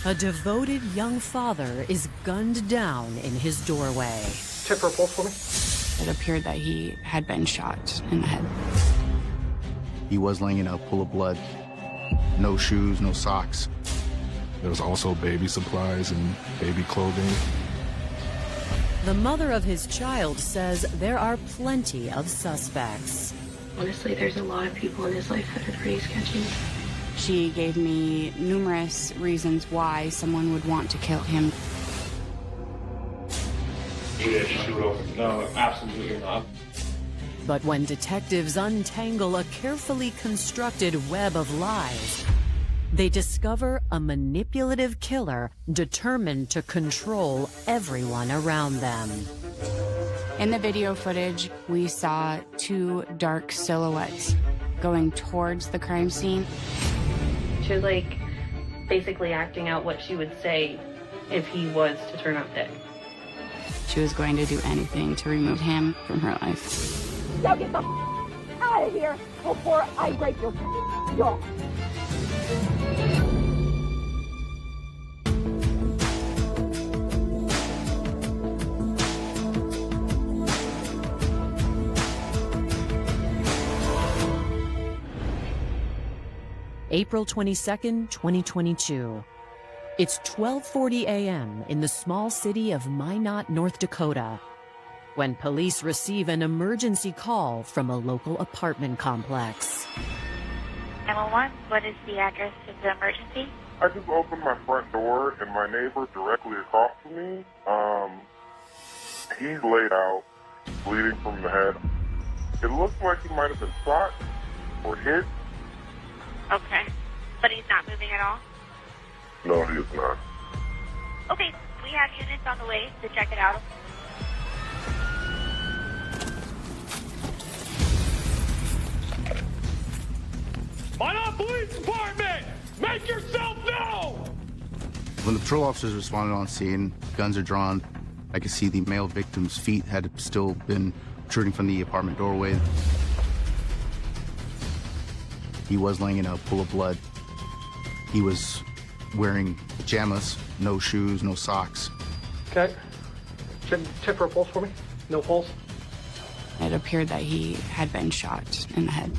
A devoted young father is gunned down in his doorway. Check for a pulse for me. It appeared that he had been shot in the head. He was laying in a pool of blood. No shoes, no socks. There was also baby supplies and baby clothing. The mother of his child says there are plenty of suspects. Honestly, there's a lot of people in his life that are pretty sketchy. She gave me numerous reasons why someone would want to kill him. No, absolutely not. But when detectives untangle a carefully constructed web of lies, they discover a manipulative killer determined to control everyone around them. In the video footage, we saw two dark silhouettes going towards the crime scene. She was like basically acting out what she would say if he was to turn up dead. She was going to do anything to remove him from her life. Now get the out of here before I break your jaw. April 22nd, 2022. It's 12:40 a.m. in the small city of Minot, North Dakota, when police receive an emergency call from a local apartment complex. 911, what is the address of the emergency? I just opened my front door and my neighbor directly across from me, he's laid out, bleeding from the head. It looks like he might have been shot or hit. Okay, but he's not moving at all? No, he is not. Okay, we have units on the way to check it out. Minot Police Department! Make yourself known! When the patrol officers responded on scene, guns are drawn. I could see the male victim's feet had still been protruding from the apartment doorway. He was laying in a pool of blood. He was wearing pajamas, no shoes, no socks. Okay. Check for a pulse for me. No pulse. It appeared that he had been shot in the head.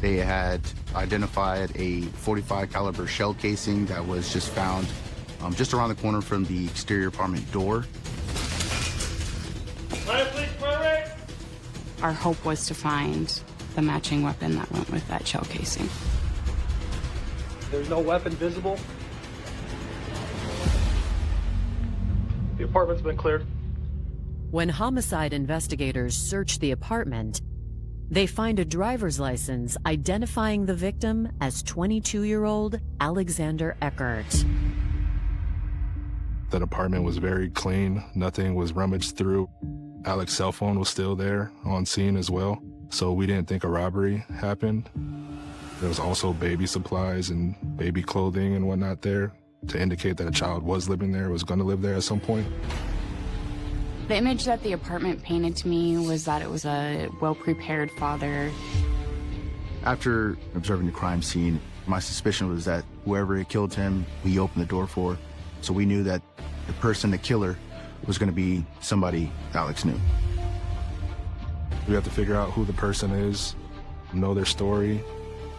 They had identified a .45 caliber shell casing that was just found just around the corner from the exterior apartment door. Our hope was to find the matching weapon that went with that shell casing. There's no weapon visible. The apartment's been cleared. When homicide investigators search the apartment, they find a driver's license identifying the victim as 22-year-old Alexander Eckert. That apartment was very clean. Nothing was rummaged through. Alex's cell phone was still there on scene as well. So we didn't think a robbery happened. There was also baby supplies and baby clothing and whatnot there to indicate that a child was living there, was going to live there at some point. The image that the apartment painted to me was that it was a well-prepared father. After observing the crime scene, my suspicion was that whoever had killed him, we opened the door for. So we knew that the person, the killer, was going to be somebody Alex knew. We have to figure out who the person is, know their story,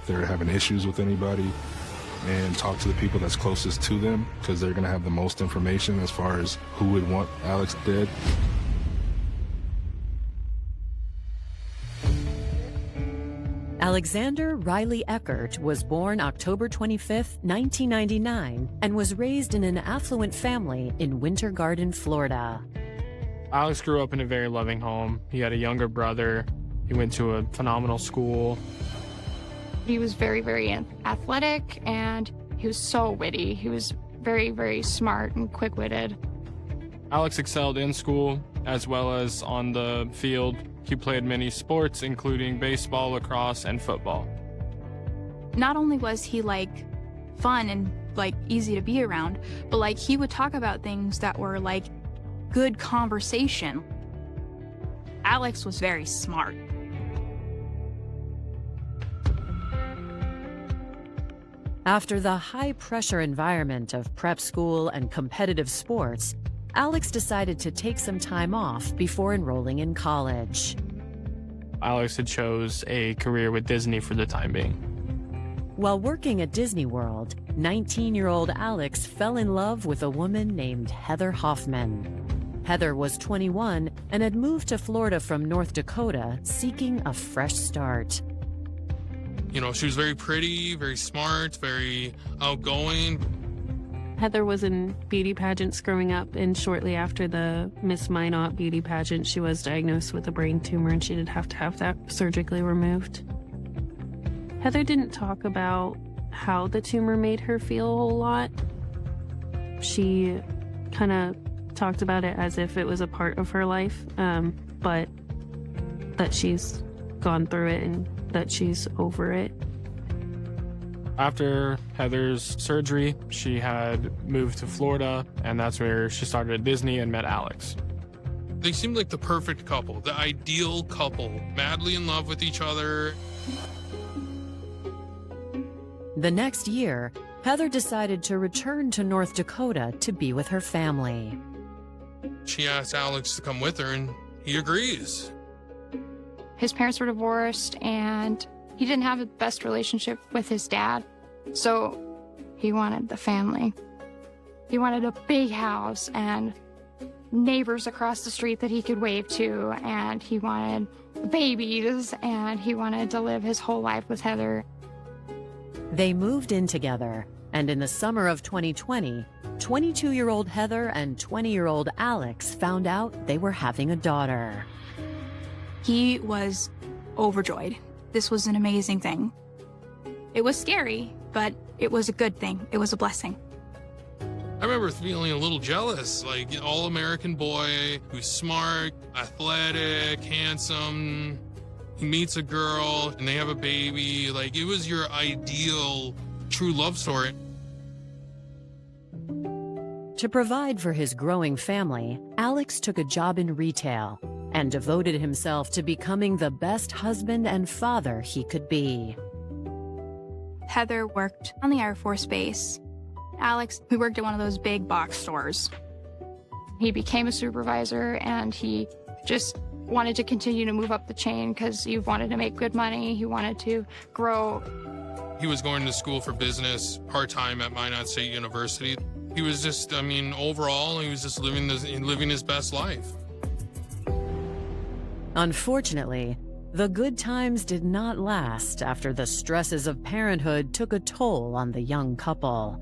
if they're having issues with anybody, and talk to the people that's closest to them, because they're going to have the most information as far as who would want Alex dead. Alexander Riley Eckert was born October 25, 1999, and was raised in an affluent family in Winter Garden, Florida. Alex grew up in a very loving home. He had a younger brother. He went to a phenomenal school. He was very, very athletic, and he was so witty. He was very, very smart and quick-witted. Alex excelled in school as well as on the field. He played many sports, including baseball, lacrosse, and football. Not only was he like fun and like easy to be around, but like he would talk about things that were like good conversation. Alex was very smart. After the high-pressure environment of prep school and competitive sports, Alex decided to take some time off before enrolling in college. Alex had chose a career with Disney for the time being. While working at Disney World, 19-year-old Alex fell in love with a woman named Heather Hoffman. Heather was 21 and had moved to Florida from North Dakota, seeking a fresh start. You know, she was very pretty, very smart, very outgoing. Heather was in beauty pageants growing up, and shortly after the Miss Minot beauty pageant, she was diagnosed with a brain tumor, and she did have to have that surgically removed. Heather didn't talk about how the tumor made her feel a whole lot. She kind of talked about it as if it was a part of her life, but that she's gone through it and that she's over it. After Heather's surgery, she had moved to Florida, and that's where she started at Disney and met Alex. They seemed like the perfect couple, the ideal couple, madly in love with each other. The next year, Heather decided to return to North Dakota to be with her family. She asked Alex to come with her, and he agrees. His parents were divorced, and he didn't have the best relationship with his dad, so he wanted the family. He wanted a big house and neighbors across the street that he could wave to, and he wanted babies, and he wanted to live his whole life with Heather. They moved in together, and in the summer of 2020, 22-year-old Heather and 20-year-old Alex found out they were having a daughter. He was overjoyed. This was an amazing thing. It was scary, but it was a good thing. It was a blessing. I remember feeling a little jealous, like all-American boy who's smart, athletic, handsome. He meets a girl and they have a baby. Like, it was your ideal true love story. To provide for his growing family, Alex took a job in retail and devoted himself to becoming the best husband and father he could be. Heather worked on the Air Force Base. Alex, we worked at one of those big box stores. He became a supervisor, and he just wanted to continue to move up the chain because he wanted to make good money. He wanted to grow. He was going to school for business part-time at Minot State University. He was just, I mean, overall, he was just living his best life. Unfortunately, the good times did not last after the stresses of parenthood took a toll on the young couple.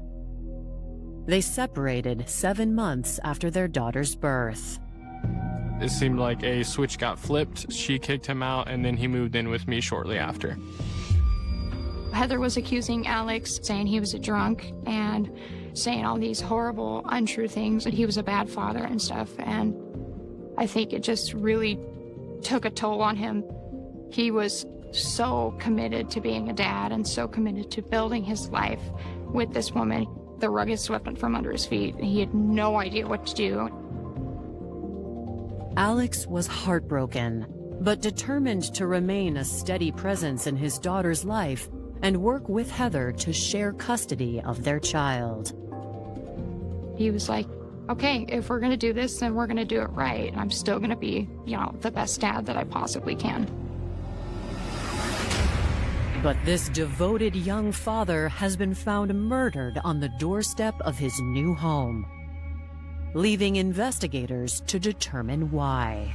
They separated 7 months after their daughter's birth. It seemed like a switch got flipped. She kicked him out, and then he moved in with me shortly after. Heather was accusing Alex, saying he was a drunk and saying all these horrible, untrue things, that he was a bad father and stuff. And I think it just really took a toll on him. He was so committed to being a dad and so committed to building his life with this woman. The rug had swept from under his feet. He had no idea what to do. Alex was heartbroken, but determined to remain a steady presence in his daughter's life and work with Heather to share custody of their child. He was like, okay, if we're going to do this, then we're going to do it right. I'm still going to be, the best dad that I possibly can. But this devoted young father has been found murdered on the doorstep of his new home, leaving investigators to determine why.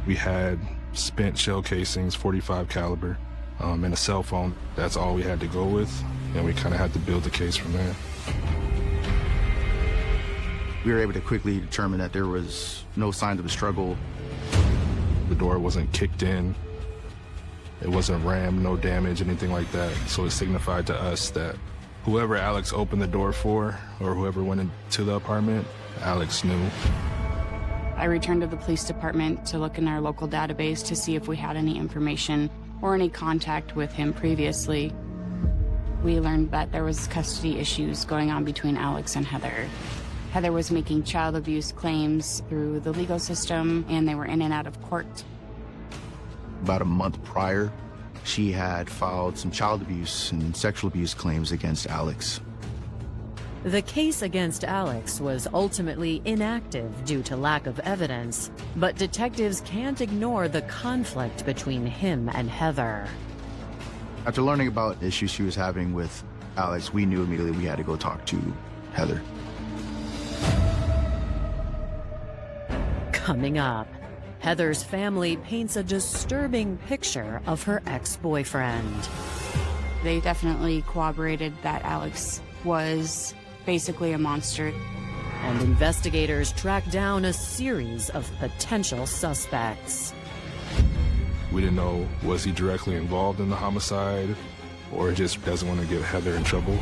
We had spent shell casings, .45 caliber, and a cell phone. That's all we had to go with, and we kind of had to build the case from there. We were able to quickly determine that there was no signs of a struggle. The door wasn't kicked in. It wasn't rammed, no damage, anything like that. So it signified to us that whoever Alex opened the door for, or whoever went into the apartment, Alex knew. I returned to the police department to look in our local database to see if we had any information or any contact with him previously. We learned that there was custody issues going on between Alex and Heather. Heather was making child abuse claims through the legal system, and they were in and out of court. About a month prior she had filed some child abuse and sexual abuse claims against Alex. The case against Alex was ultimately inactive due to lack of evidence, but detectives can't ignore the conflict between him and Heather. After learning about issues she was having with Alex, we knew immediately we had to go talk to Heather. Coming up, Heather's family paints a disturbing picture of her ex-boyfriend. They definitely corroborated that Alex was basically a monster. And investigators track down a series of potential suspects. We didn't know, was he directly involved in the homicide, or just doesn't want to get Heather in trouble?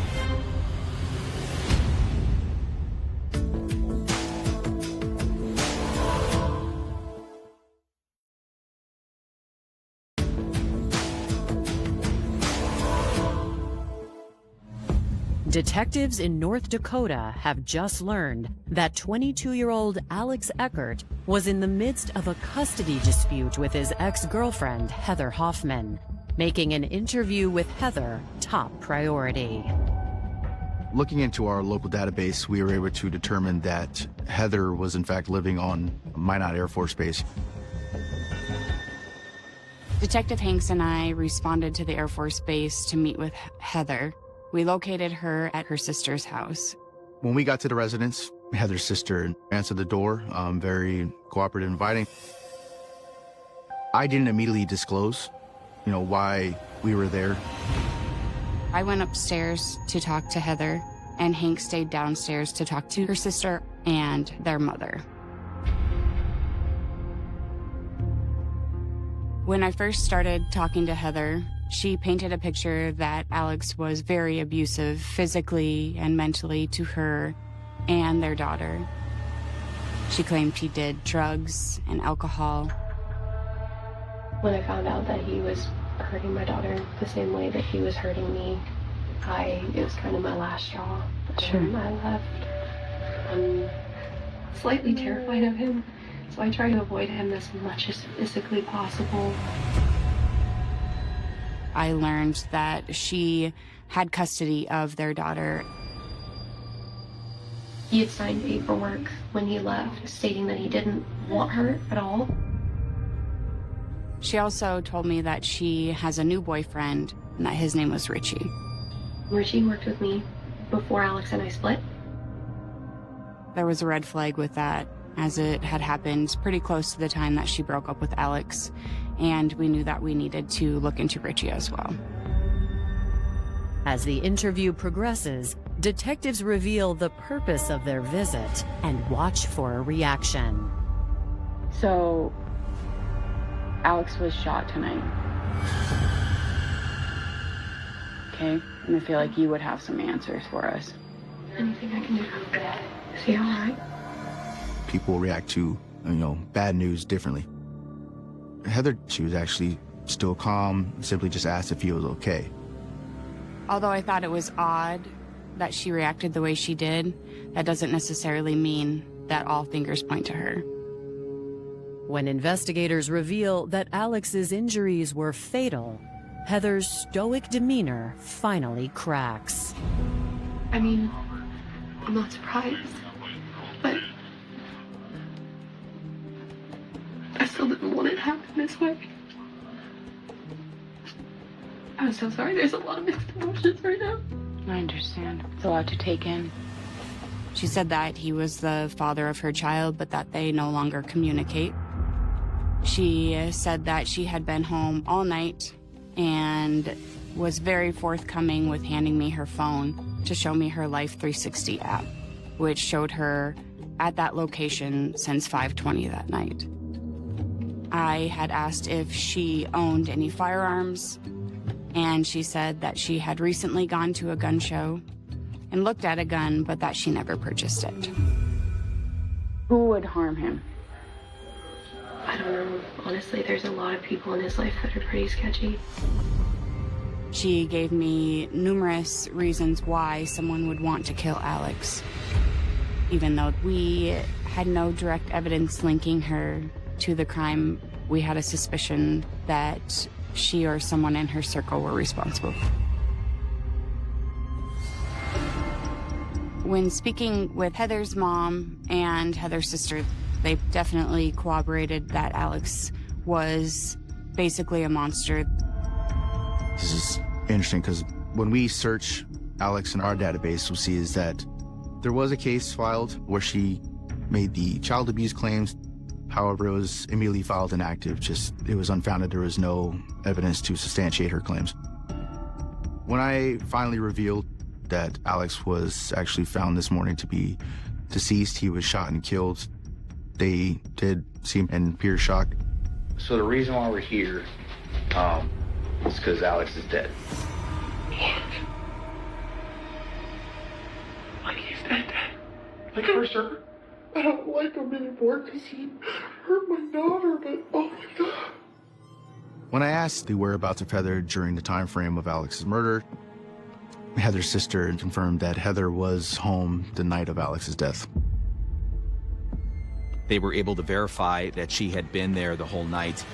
Detectives in North Dakota have just learned that 22-year-old Alex Eckert was in the midst of a custody dispute with his ex-girlfriend, Heather Hoffman, making an interview with Heather top priority. Looking into our local database, we were able to determine that Heather was in fact living on Minot Air Force Base. Detective Hanks and I responded to the Air Force Base to meet with Heather. We located her at her sister's house. When we got to the residence, Heather's sister answered the door, very cooperative, inviting. I didn't immediately disclose, why we were there. I went upstairs to talk to Heather, and Hank stayed downstairs to talk to her sister and their mother. When I first started talking to Heather, she painted a picture that Alex was very abusive physically and mentally to her and their daughter. She claimed he did drugs and alcohol. When I found out that he was hurting my daughter the same way that he was hurting me, it was kind of my last straw. Sure. I left. I'm slightly terrified of him, so I try to avoid him as much as physically possible. I learned that she had custody of their daughter. He had signed paperwork when he left stating that he didn't want her at all. She also told me that she has a new boyfriend and that his name was Richie. Richie worked with me before Alex and I split. There was a red flag with that, as it had happened pretty close to the time that she broke up with Alex, and we knew that we needed to look into Richie as well. As the interview progresses, detectives reveal the purpose of their visit and watch for a reaction. So, Alex was shot tonight. Okay, and I feel like you would have some answers for us. Anything I can do? Is he all right? People react to, bad news differently. Heather, she was actually still calm, simply just asked if he was okay. Although I thought it was odd that she reacted the way she did, that doesn't necessarily mean that all fingers point to her. When investigators reveal that Alex's injuries were fatal, Heather's stoic demeanor finally cracks. I'm not surprised, but I still didn't want it to happen this way. I'm so sorry. There's a lot of mixed emotions right now. I understand. It's a lot to take in. She said that he was the father of her child, but that they no longer communicate. She said that she had been home all night and was very forthcoming with handing me her phone to show me her Life 360 app, which showed her at that location since 5:20 that night. I had asked if she owned any firearms, and she said that she had recently gone to a gun show and looked at a gun, but that she never purchased it. Who would harm him? I don't know. Honestly, there's a lot of people in his life that are pretty sketchy. She gave me numerous reasons why someone would want to kill Alex. Even though we had no direct evidence linking her to the crime, we had a suspicion that she or someone in her circle were responsible. When speaking with Heather's mom and Heather's sister, they definitely corroborated that Alex was basically a monster. This is interesting because when we search Alex in our database, we'll see is that there was a case filed where she made the child abuse claims. However, it was immediately filed inactive. It was unfounded. There was no evidence to substantiate her claims. When I finally revealed that Alex was actually found this morning to be deceased, he was shot and killed, they did seem in pure shock. So the reason why we're here is because Alex is dead. Like he's dead. Like for sure. I don't like him anymore because he hurt my daughter, but oh my God. When I asked the whereabouts of Heather during the time frame of Alex's murder, Heather's sister confirmed that Heather was home the night of Alex's death. They were able to verify that she had been there the whole night.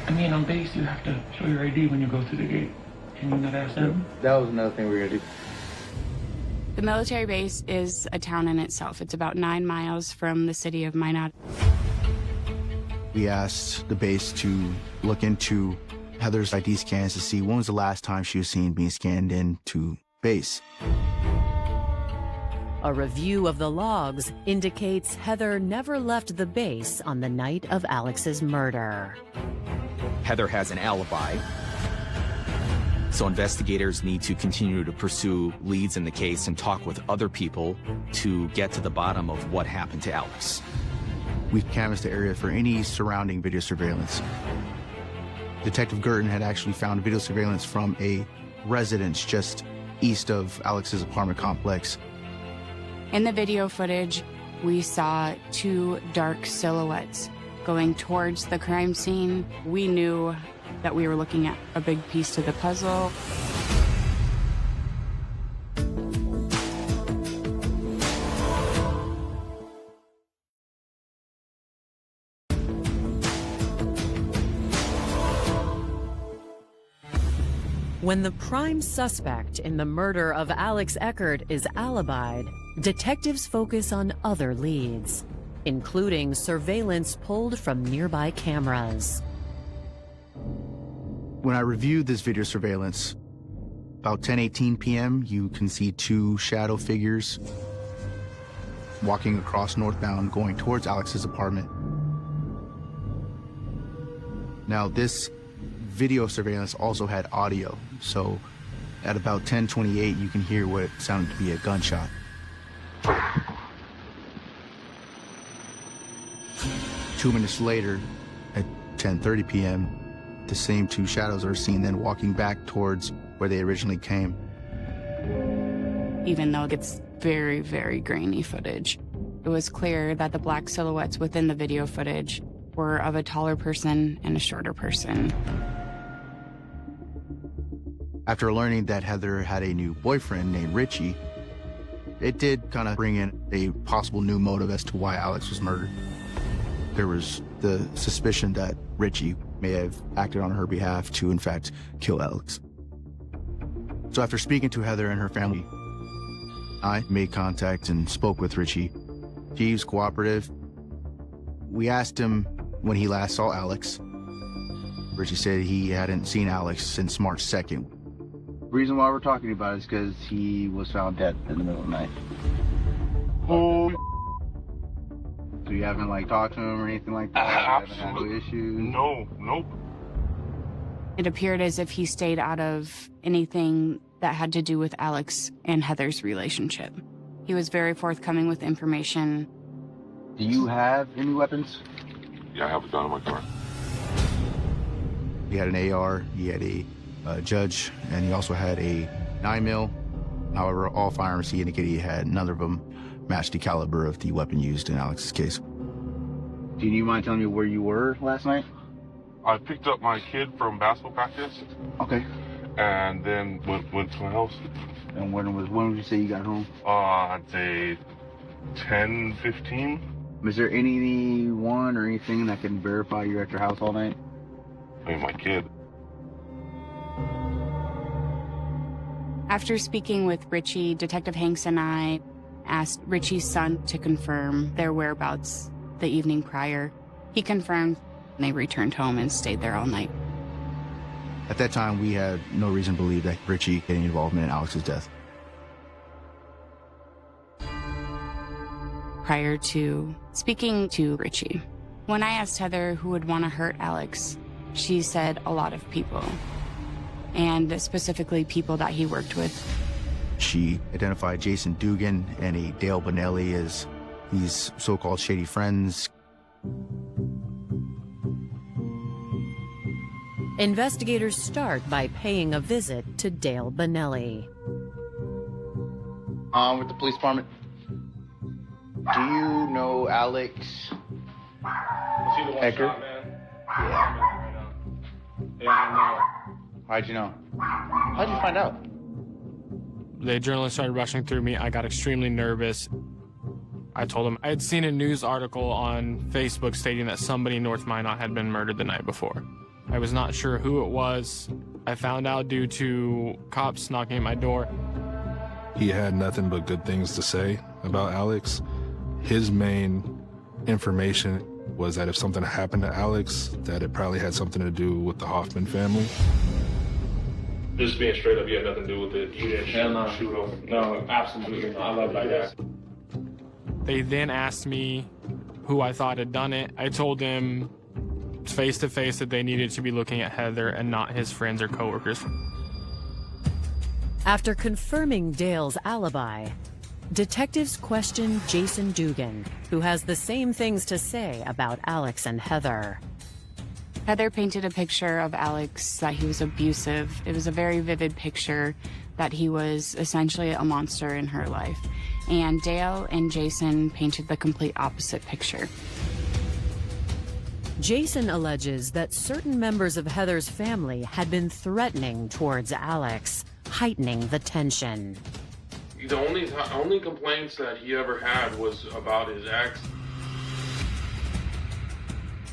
I mean, on base, you have to show your ID when you go through the gate. Can you not ask them? That was another thing we were gonna do. The military base is a town in itself. It's about 9 miles from the city of Minot. We asked the base to look into Heather's ID scans to see when was the last time she was seen being scanned into base. A review of the logs indicates Heather never left the base on the night of Alex's murder. Heather has an alibi, so investigators need to continue to pursue leads in the case and talk with other people to get to the bottom of what happened to Alex. We canvassed the area for any surrounding video surveillance. Detective Gurton had actually found video surveillance from a residence just east of Alex's apartment complex. In the video footage, we saw 2 dark silhouettes going towards the crime scene. We knew that we were looking at a big piece to the puzzle. When the prime suspect in the murder of Alex Eckert is alibied, detectives focus on other leads, including surveillance pulled from nearby cameras. When I reviewed this video surveillance, about 10:18 p.m., you can see 2 shadow figures walking across northbound going towards Alex's apartment. Now, this video surveillance also had audio, so at about 10:28, you can hear what sounded to be a gunshot. Two minutes later, at 10:30 p.m., the same 2 shadows are seen then walking back towards where they originally came. Even though it's very, very grainy footage, it was clear that the black silhouettes within the video footage were of a taller person and a shorter person. After learning that Heather had a new boyfriend named Richie, it did kind of bring in a possible new motive as to why Alex was murdered. There was the suspicion that Richie may have acted on her behalf to, in fact, kill Alex. So after speaking to Heather and her family, I made contact and spoke with Richie. He was cooperative. We asked him when he last saw Alex. Richie said he hadn't seen Alex since March 2nd. The reason why we're talking about it is because he was found dead in the middle of the night. Oh, So you haven't talked to him or anything like that? absolutely. You haven't had no issues? No, nope. It appeared as if he stayed out of anything that had to do with Alex and Heather's relationship. He was very forthcoming with information. Do you have any weapons? Yeah, I have a gun in my car. He had an AR, he had a judge, and he also had a 9mm. However, all firearms he indicated he had, none of them matched the caliber of the weapon used in Alex's case. Do you mind telling me where you were last night? I picked up my kid from basketball practice. Okay. And then went to my house. And when would you say you got home? I'd say 10:15. Was there anyone or anything that can verify you're at your house all night? my kid. After speaking with Richie, Detective Hanks and I asked Richie's son to confirm their whereabouts the evening prior. He confirmed, and they returned home and stayed there all night. At that time, we had no reason to believe that Richie had any involvement in Alex's death. Prior to speaking to Richie, when I asked Heather who would want to hurt Alex, she said a lot of people, and specifically people that he worked with. She identified Jason Dugan and a Dale Bonelli as these so-called shady friends. Investigators start by paying a visit to Dale Bonelli. With the police department. Do you know Alex Ecker? Yeah, I know. How'd you know? How'd you find out? The adrenaline started rushing through me. I got extremely nervous. I told him I had seen a news article on Facebook stating that somebody in North Minot had been murdered the night before. I was not sure who it was. I found out due to cops knocking at my door. He had nothing but good things to say about Alex. His main information was that if something happened to Alex, that it probably had something to do with the Hoffman family. Just being straight up, you had nothing to do with it. You didn't shoot him. No, absolutely not. I love like that. They then asked me who I thought had done it. I told them face to face that they needed to be looking at Heather and not his friends or coworkers. After confirming Dale's alibi, detectives question Jason Dugan, who has the same things to say about Alex and Heather. Heather painted a picture of Alex that he was abusive. It was a very vivid picture that he was essentially a monster in her life. And Dale and Jason painted the complete opposite picture. Jason alleges that certain members of Heather's family had been threatening towards Alex, heightening the tension. The only complaints that he ever had was about his ex.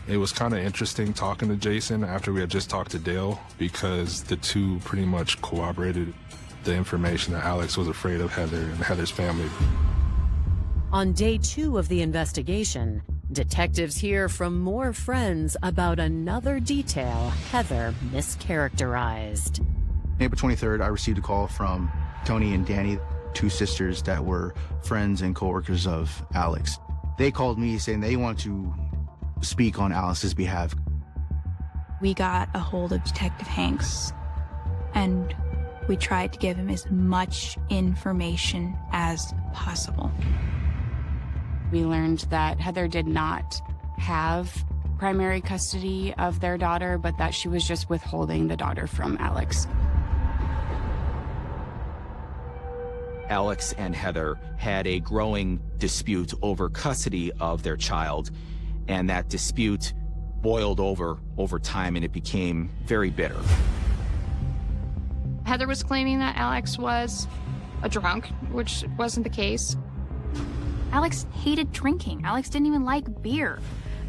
It was kind of interesting talking to Jason after we had just talked to Dale, because the two pretty much corroborated the information that Alex was afraid of Heather and Heather's family. On day 2 of the investigation, detectives hear from more friends about another detail Heather mischaracterized. April 23rd, I received a call from Tony and Danny, 2 sisters that were friends and coworkers of Alex. They called me saying they want to speak on Alex's behalf. We got a hold of Detective Hanks, and we tried to give him as much information as possible. We learned that Heather did not have primary custody of their daughter, but that she was just withholding the daughter from Alex. Alex and Heather had a growing dispute over custody of their child, and that dispute boiled over time, and it became very bitter. Heather was claiming that Alex was a drunk, which wasn't the case. Alex hated drinking. Alex didn't even like beer.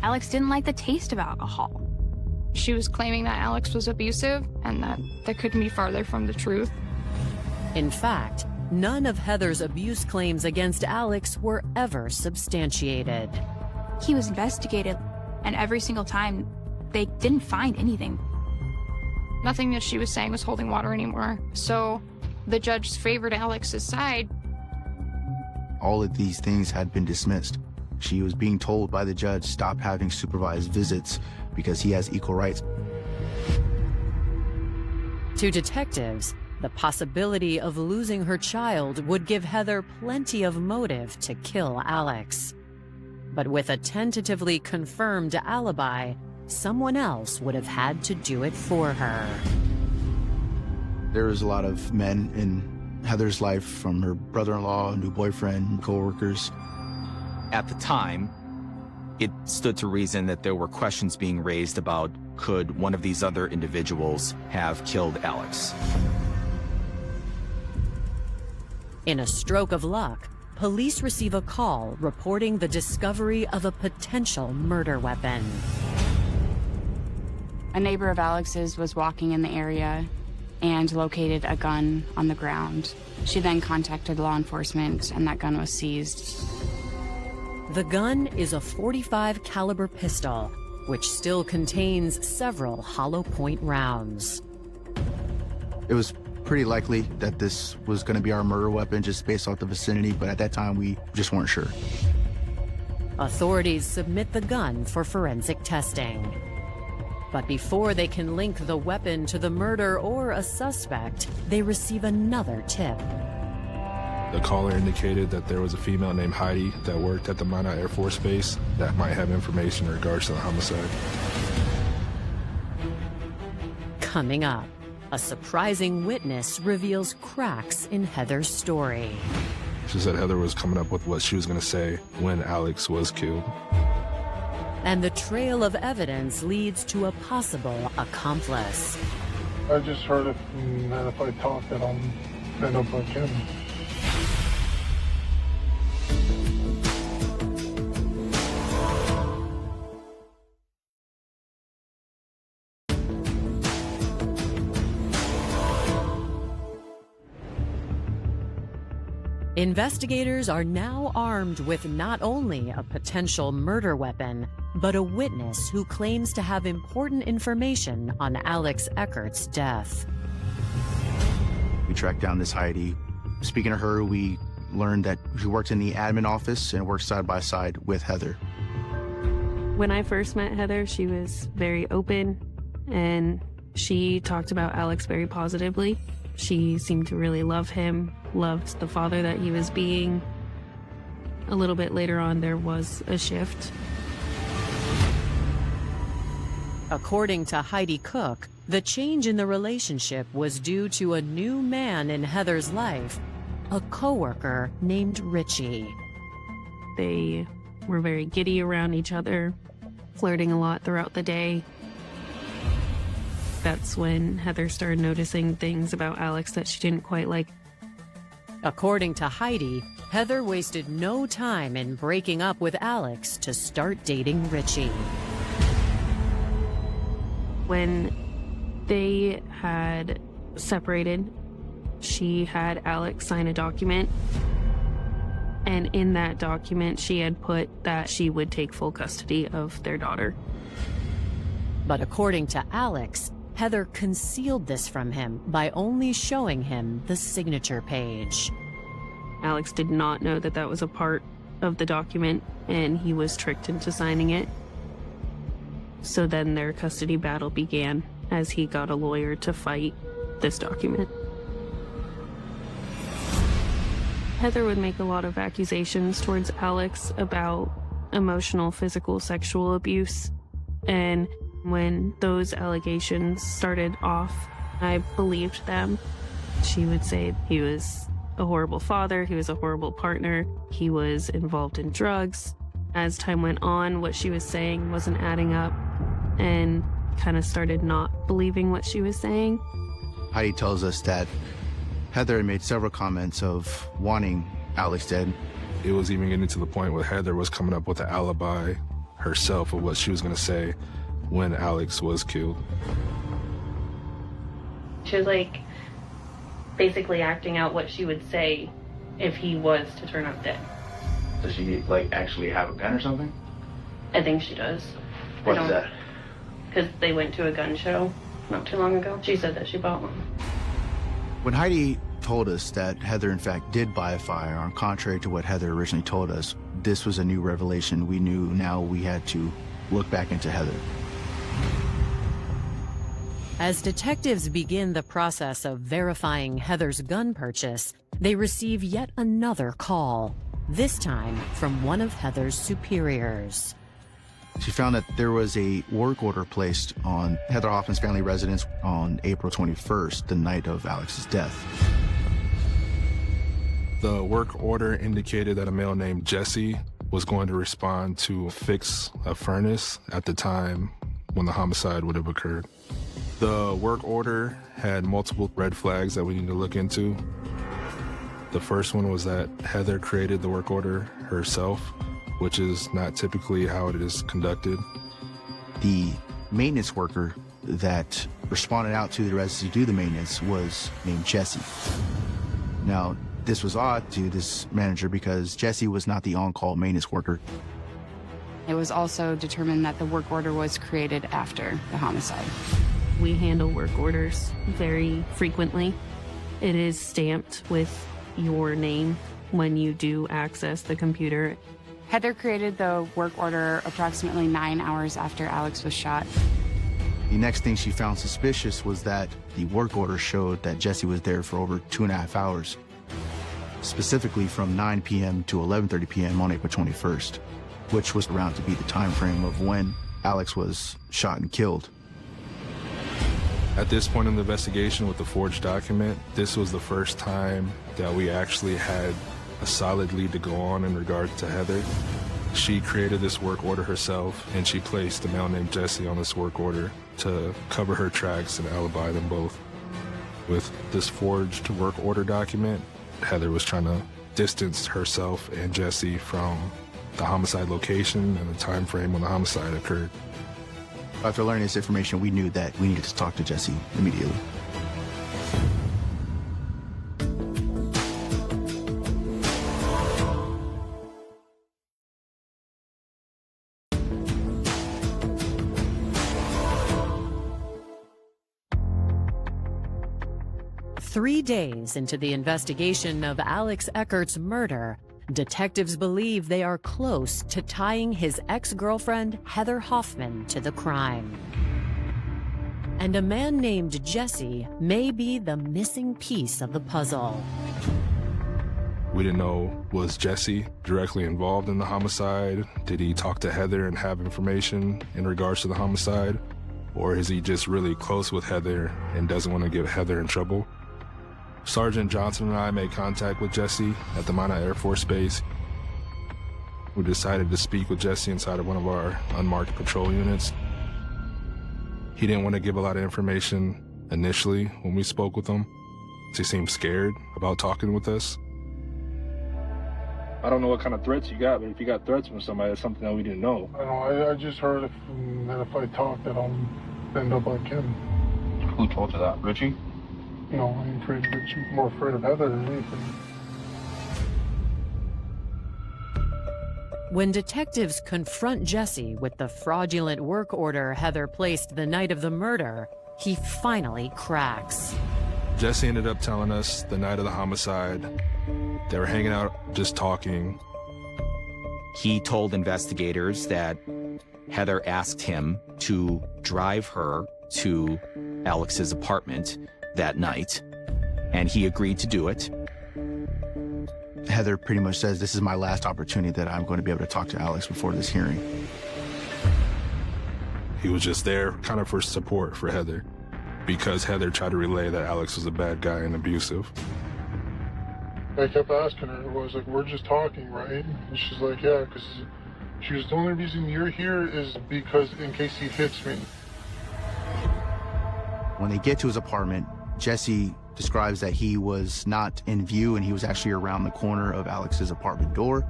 Alex didn't like the taste of alcohol. She was claiming that Alex was abusive, and that couldn't be farther from the truth. In fact, none of Heather's abuse claims against Alex were ever substantiated. He was investigated, and every single time, they didn't find anything. Nothing that she was saying was holding water anymore. So the judge favored Alex's side. All of these things had been dismissed. She was being told by the judge, stop having supervised visits because he has equal rights. To detectives, the possibility of losing her child would give Heather plenty of motive to kill Alex. But with a tentatively confirmed alibi, someone else would have had to do it for her. There was a lot of men in Heather's life, from her brother-in-law, new boyfriend, co-workers. At the time, it stood to reason that there were questions being raised about, could one of these other individuals have killed Alex? In a stroke of luck, police receive a call reporting the discovery of a potential murder weapon. A neighbor of Alex's was walking in the area and located a gun on the ground. She then contacted law enforcement and that gun was seized. The gun is a .45 caliber pistol, which still contains several hollow point rounds. It was pretty likely that this was going to be our murder weapon just based off the vicinity, but at that time we just weren't sure. Authorities submit the gun for forensic testing. But before they can link the weapon to the murder or a suspect, they receive another tip. The caller indicated that there was a female named Heidi that worked at the Minot Air Force Base that might have information in regards to the homicide. Coming up, a surprising witness reveals cracks in Heather's story. She said Heather was coming up with what she was going to say when Alex was killed. And the trail of evidence leads to a possible accomplice. I just heard it, that if I talk, that I'll end up like him. Investigators are now armed with not only a potential murder weapon, but a witness who claims to have important information on Alex Eckert's death. We tracked down this Heidi. Speaking to her, we learned that she worked in the admin office and worked side by side with Heather. When I first met Heather, she was very open and she talked about Alex very positively. She seemed to really love him, loved the father that he was being. A little bit later on, there was a shift. According to Heidi Cook, the change in the relationship was due to a new man in Heather's life, a coworker named Richie. They were very giddy around each other, flirting a lot throughout the day. That's when Heather started noticing things about Alex that she didn't quite like. According to Heidi, Heather wasted no time in breaking up with Alex to start dating Richie. When they had separated, she had Alex sign a document. And in that document, she had put that she would take full custody of their daughter. But according to Alex, Heather concealed this from him by only showing him the signature page. Alex did not know that that was a part of the document, and he was tricked into signing it. So then their custody battle began as he got a lawyer to fight this document. Heather would make a lot of accusations towards Alex about emotional, physical, sexual abuse. And when those allegations started off, I believed them. She would say he was a horrible father, he was a horrible partner, he was involved in drugs. As time went on, what she was saying wasn't adding up, and kind of started not believing what she was saying. Heidi tells us that Heather made several comments of wanting Alex dead. It was even getting to the point where Heather was coming up with an alibi herself of what she was going to say when Alex was killed. She was like basically acting out what she would say if he was to turn up dead. Does she like actually have a gun or something? I think she does. What's that? Because they went to a gun show not too long ago. She said that she bought one. When Heidi told us that Heather in fact did buy a firearm, contrary to what Heather originally told us, this was a new revelation. We knew now we had to look back into Heather. As detectives begin the process of verifying Heather's gun purchase, they receive yet another call, this time from one of Heather's superiors. She found that there was a work order placed on Heather Hoffman's family residence on April 21st, the night of Alex's death. The work order indicated that a male named Jesse was going to respond to fix a furnace at the time when the homicide would have occurred. The work order had multiple red flags that we need to look into. The first one was that Heather created the work order herself, which is not typically how it is conducted. The maintenance worker that responded out to the residents to do the maintenance was named Jesse. Now, this was odd to this manager because Jesse was not the on-call maintenance worker. It was also determined that the work order was created after the homicide. We handle work orders very frequently. It is stamped with your name when you do access the computer. Heather created the work order approximately 9 hours after Alex was shot. The next thing she found suspicious was that the work order showed that Jesse was there for over 2.5 hours, specifically from 9 p.m. to 11:30 p.m. on April 21st, which was around to be the time frame of when Alex was shot and killed. At this point in the investigation with the forged document, this was the first time that we actually had a solid lead to go on in regard to Heather. She created this work order herself, and she placed a male named Jesse on this work order to cover her tracks and alibi them both. With this forged work order document, Heather was trying to distance herself and Jesse from the homicide location and the time frame when the homicide occurred. After learning this information, we knew that we needed to talk to Jesse immediately. Three days into the investigation of Alex Eckert's murder, detectives believe they are close to tying his ex-girlfriend, Heather Hoffman, to the crime. And a man named Jesse may be the missing piece of the puzzle. We didn't know, was Jesse directly involved in the homicide? Did he talk to Heather and have information in regards to the homicide? Or is he just really close with Heather and doesn't want to get Heather in trouble? Sergeant Johnson and I made contact with Jesse at the Minot Air Force Base. We decided to speak with Jesse inside of one of our unmarked patrol units. He didn't want to give a lot of information initially when we spoke with him. He seemed scared about talking with us. I don't know what kind of threats you got, but if you got threats from somebody, that's something that we didn't know. I know, I just heard that if I talk that I'll end up like him. Who told you that? Richie? No, I ain't afraid of Richie. I'm more afraid of Heather than anything. When detectives confront Jesse with the fraudulent work order Heather placed the night of the murder, he finally cracks. Jesse ended up telling us the night of the homicide, they were hanging out, just talking. He told investigators that Heather asked him to drive her to Alex's apartment that night, and he agreed to do it. Heather pretty much says, this is my last opportunity that I'm going to be able to talk to Alex before this hearing. He was just there kind of for support for Heather, because Heather tried to relay that Alex was a bad guy and abusive. I kept asking her, I was like, we're just talking, right? And she's like, yeah, because she was, the only reason you're here is because in case he hits me. When they get to his apartment, Jesse describes that he was not in view and he was actually around the corner of Alex's apartment door.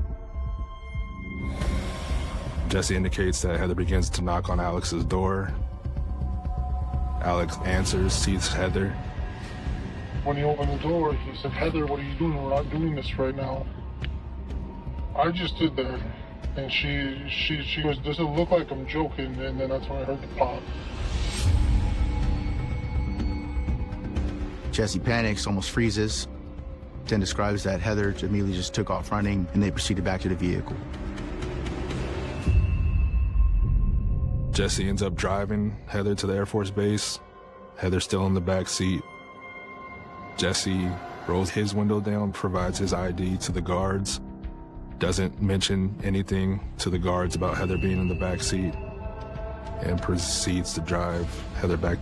Jesse indicates that Heather begins to knock on Alex's door. Alex answers, sees Heather. When he opened the door, he said, Heather, what are you doing? We're not doing this right now. I just stood there, and she goes, does it look like I'm joking? And then that's when I heard the pop. Jesse panics, almost freezes, then describes that Heather immediately just took off running and they proceeded back to the vehicle. Jesse ends up driving Heather to the Air Force Base. Heather's still in the back seat. Jesse rolls his window down, provides his ID to the guards, doesn't mention anything to the guards about Heather being in the back seat, and proceeds to drive Heather back.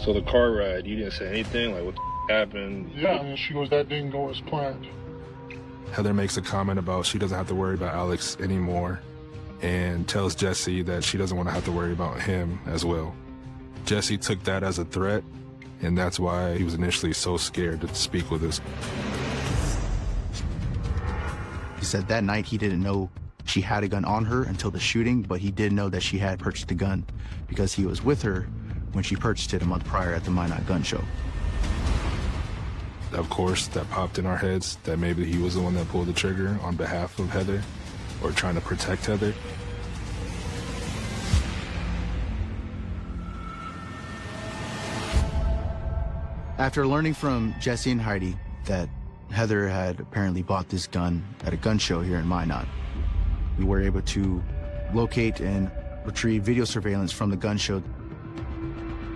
So the car ride, you didn't say anything? Like, what the happened? Yeah, and she goes, that didn't go as planned. Heather makes a comment about she doesn't have to worry about Alex anymore and tells Jesse that she doesn't want to have to worry about him as well. Jesse took that as a threat, and that's why he was initially so scared to speak with us. He said that night he didn't know she had a gun on her until the shooting, but he did know that she had purchased a gun because he was with her when she purchased it a month prior at the Minot gun show. Of course, that popped in our heads that maybe he was the one that pulled the trigger on behalf of Heather or trying to protect Heather. After learning from Jesse and Heidi that Heather had apparently bought this gun at a gun show here in Minot, we were able to locate and retrieve video surveillance from the gun show.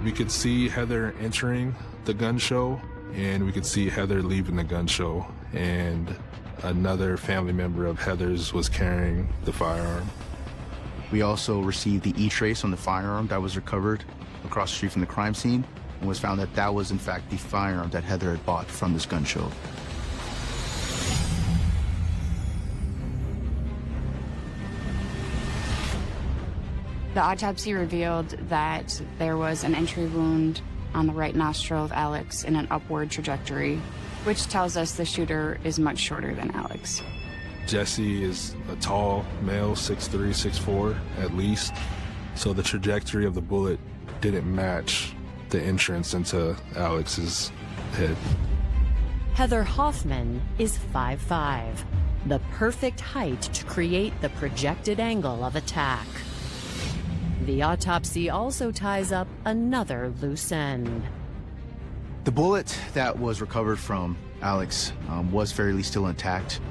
We could see Heather entering the gun show, and we could see Heather leaving the gun show, and another family member of Heather's was carrying the firearm. We also received the E-trace on the firearm that was recovered across the street from the crime scene, and was found that that was in fact the firearm that Heather had bought from this gun show. The autopsy revealed that there was an entry wound on the right nostril of Alex in an upward trajectory, which tells us the shooter is much shorter than Alex. Jesse is a tall male, 6'3", 6'4", at least, so the trajectory of the bullet didn't match the entrance into Alex's head. Heather Hoffman is 5'5", the perfect height to create the projected angle of attack. The autopsy also ties up another loose end. The bullet that was recovered from Alex was fairly still intact.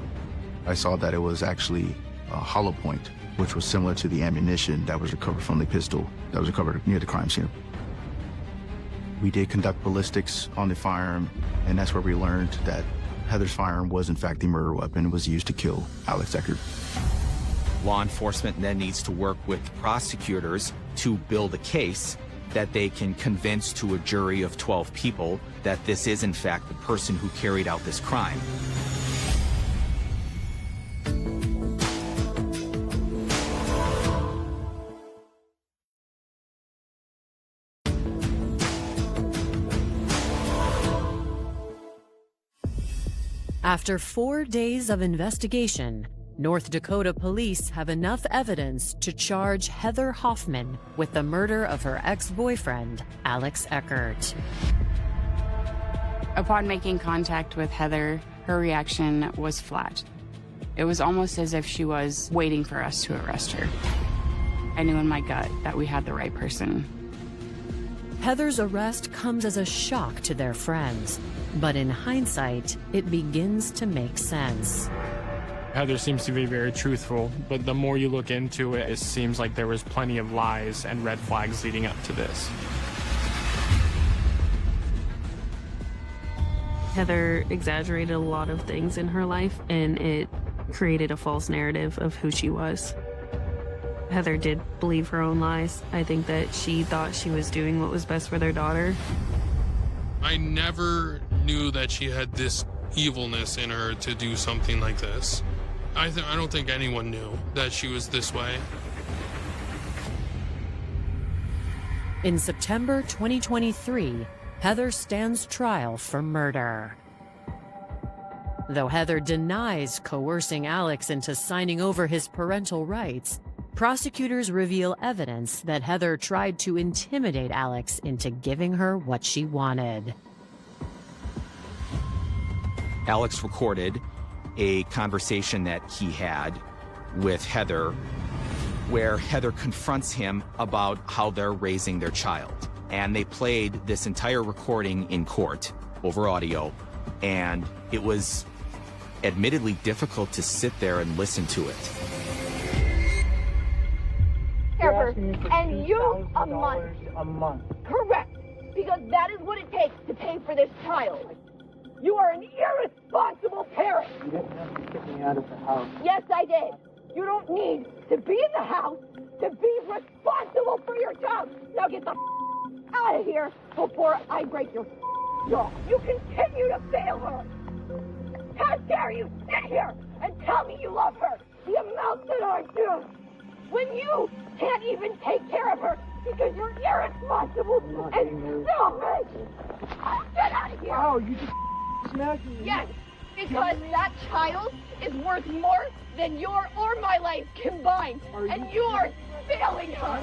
I saw that it was actually a hollow point, which was similar to the ammunition that was recovered from the pistol that was recovered near the crime scene. We did conduct ballistics on the firearm, and that's where we learned that Heather's firearm was in fact the murder weapon. It was used to kill Alex Eckert. Law enforcement then needs to work with prosecutors to build a case that they can convince to a jury of 12 people that this is in fact the person who carried out this crime. After 4 days of investigation, North Dakota police have enough evidence to charge Heather Hoffman with the murder of her ex-boyfriend, Alex Eckert. Upon making contact with Heather, her reaction was flat. It was almost as if she was waiting for us to arrest her. I knew in my gut that we had the right person. Heather's arrest comes as a shock to their friends, but in hindsight, it begins to make sense. Heather seems to be very truthful, but the more you look into it, it seems like there was plenty of lies and red flags leading up to this. Heather exaggerated a lot of things in her life, and it created a false narrative of who she was. Heather did believe her own lies. I think that she thought she was doing what was best for their daughter. I never knew that she had this evilness in her to do something like this. I don't think anyone knew that she was this way. In September 2023, Heather stands trial for murder. Though Heather denies coercing Alex into signing over his parental rights, prosecutors reveal evidence that Heather tried to intimidate Alex into giving her what she wanted. Alex recorded a conversation that he had with Heather where Heather confronts him about how they're raising their child. And they played this entire recording in court over audio, and it was admittedly difficult to sit there and listen to it. And you a month. A month. Correct. Because that is what it takes to pay for this child. You are an irresponsible parent. You didn't have to kick me out of the house. Yes, I did. You don't need to be in the house to be responsible for your child. Now get the out of here before I break your jaw. You continue to fail her. How dare you sit here and tell me you love her the amount that I do, when you can't even take care of her because you're irresponsible and selfish. Get out of here. Oh, you just smacked me. Yes, Because that child is worth more than your or my life combined. And you're failing her.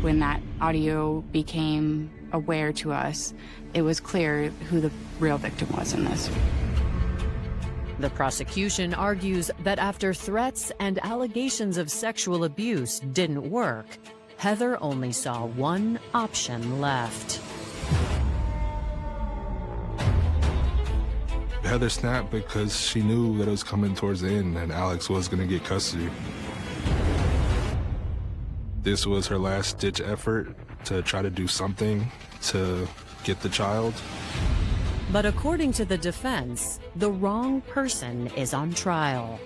When that audio became aware to us, it was clear who the real victim was in this. The prosecution argues that after threats and allegations of sexual abuse didn't work, Heather only saw one option left. Heather snapped because she knew that it was coming towards the end and Alex was going to get custody. This was her last-ditch effort to try to do something to get the child. But according to the defense, the wrong person is on trial.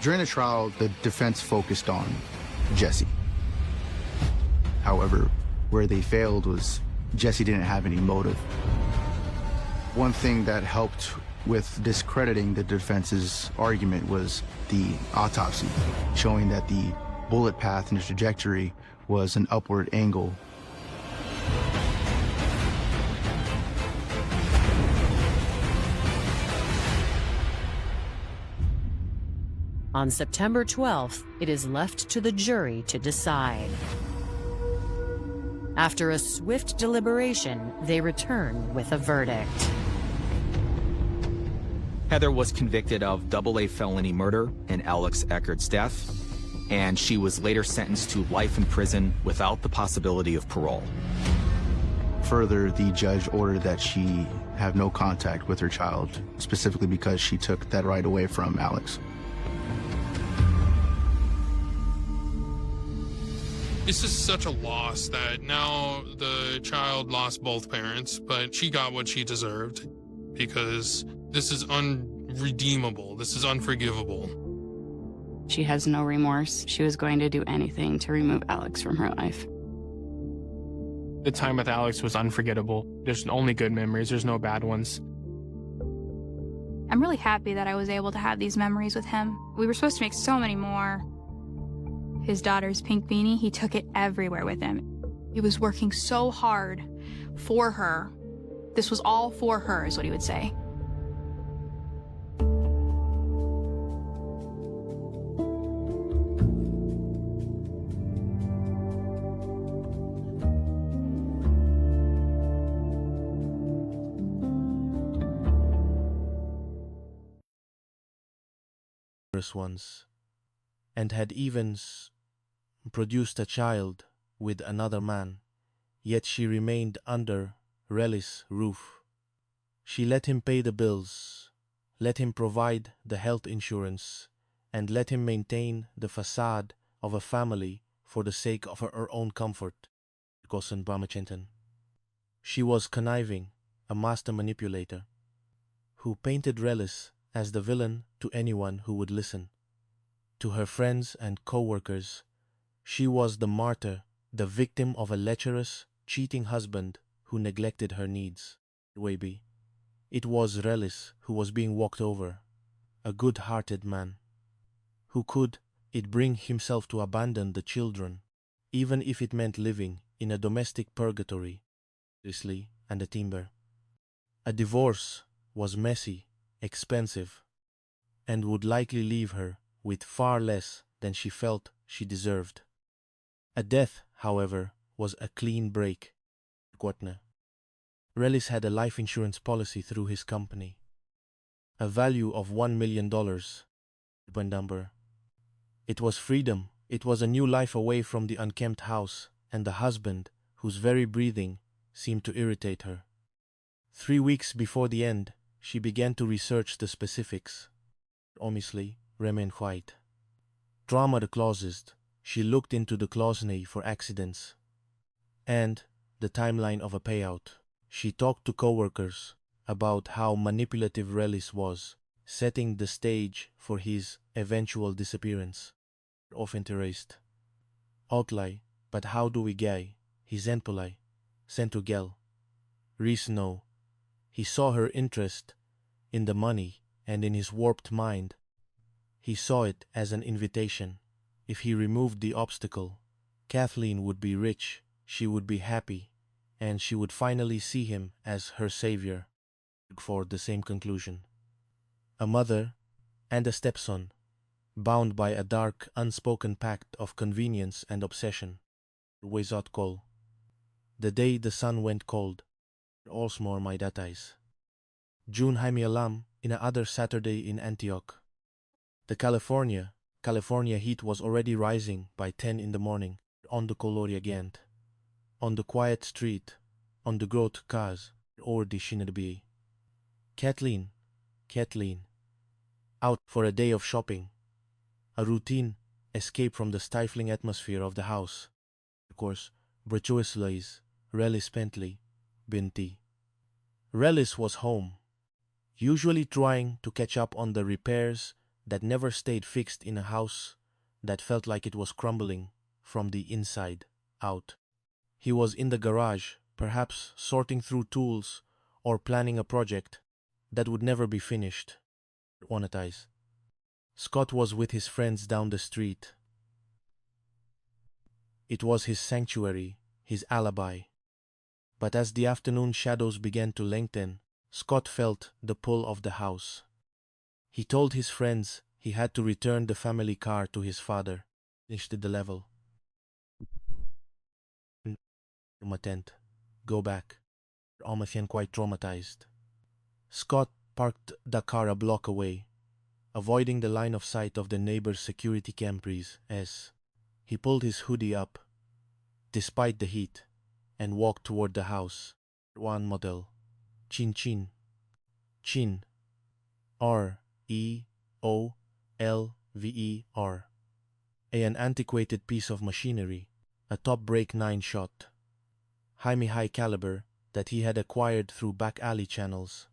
During the trial, the defense focused on Jesse. However, where they failed was Jesse didn't have any motive. One thing that helped with discrediting the defense's argument was the autopsy, showing that the bullet path and the trajectory was an upward angle. On September 12th, it is left to the jury to decide. After a swift deliberation, they return with a verdict. Heather was convicted of double-A felony murder in Alex Eckert's death, and she was later sentenced to life in prison without the possibility of parole. Further, the judge ordered that she have no contact with her child, specifically because she took that right away from Alex. It's just such a loss that now the child lost both parents, but she got what she deserved because this is unredeemable. This is unforgivable. She has no remorse. She was going to do anything to remove Alex from her life. The time with Alex was unforgettable. There's only good memories, there's no bad ones. I'm really happy that I was able to have these memories with him. We were supposed to make so many more. His daughter's pink beanie, he took it everywhere with him. He was working so hard for her. This was all for her, is what he would say. Ones, and had even produced a child with another man, yet she remained under Relly's roof. She let him pay the bills, let him provide the health insurance, and let him maintain the facade of a family for the sake of her own comfort. She was conniving, a master manipulator, who painted Rellis as the villain to anyone who would listen. To her friends and co-workers, she was the martyr, the victim of a lecherous, cheating husband who neglected her needs. Waby. It was Rellis who was being walked over, a good-hearted man, who could it bring himself to abandon the children, even if it meant living in a domestic purgatory, and a timber. A divorce was messy, expensive, and would likely leave her with far less than she felt she deserved. A death, however, was a clean break. Rellis had a life insurance policy through his company, a value of $1 million. It was freedom. It was a new life away from the unkempt house and the husband whose very breathing seemed to irritate her. 3 weeks before the end, she began to research the specifics. Obviously, remain white. Trauma the closest. She looked into the clause for accidents and the timeline of a payout. She talked to coworkers about how manipulative Rellis was, setting the stage for his eventual disappearance. Of interest. Outlay, but how do we gay? His empolai, sent to gel. Reese no. He saw her interest in the money, and in his warped mind, he saw it as an invitation. If he removed the obstacle, Kathleen would be rich, she would be happy, and she would finally see him as her savior. for the same conclusion. A mother and a stepson, bound by a dark, unspoken pact of convenience and obsession. Wezot Kol. The day the sun went cold, Olsmore my datais. June Haimi Alam in a other Saturday in Antioch. The California heat was already rising by 10 in the morning on the Coloria Gant. On the quiet street, on the Grote Kaz, or the Shinnerby. Kathleen, out for a day of shopping. A routine escape from the stifling atmosphere of the house. Of course, Brachoislays, Relis Pentley, Binti. Relis was home, usually trying to catch up on the repairs that never stayed fixed in a house that felt like it was crumbling from the inside out. He was in the garage, perhaps sorting through tools or planning a project that would never be finished. Onetize. Scott was with his friends down the street. It was his sanctuary, his alibi. But as the afternoon shadows began to lengthen, Scott felt the pull of the house. He told his friends he had to return the family car to his father. Finished the level. Tent. Go back. Almathian quite traumatized. Scott parked the car a block away, avoiding the line of sight of the neighbor's security cameras as he pulled his hoodie up, despite the heat, and walked toward the house. One model. Chin Chin. Chin. R-E-O-L-V-E-R. An antiquated piece of machinery, a top break 9 shot. High caliber that he had acquired through back alley channels.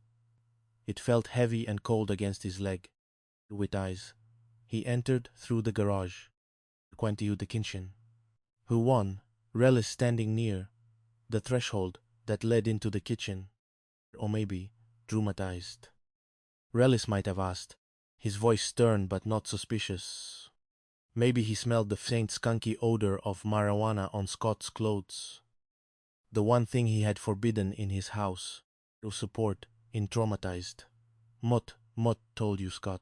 It felt heavy and cold against his leg. With eyes, he entered through the garage. Quantiu the kitchen. Who won? Relis standing near the threshold that led into the kitchen. Or maybe traumatized. Relis might have asked, his voice stern but not suspicious. Maybe he smelled the faint skunky odor of marijuana on Scott's clothes. The one thing he had forbidden in his house, to support in traumatized. Mot told you, Scott.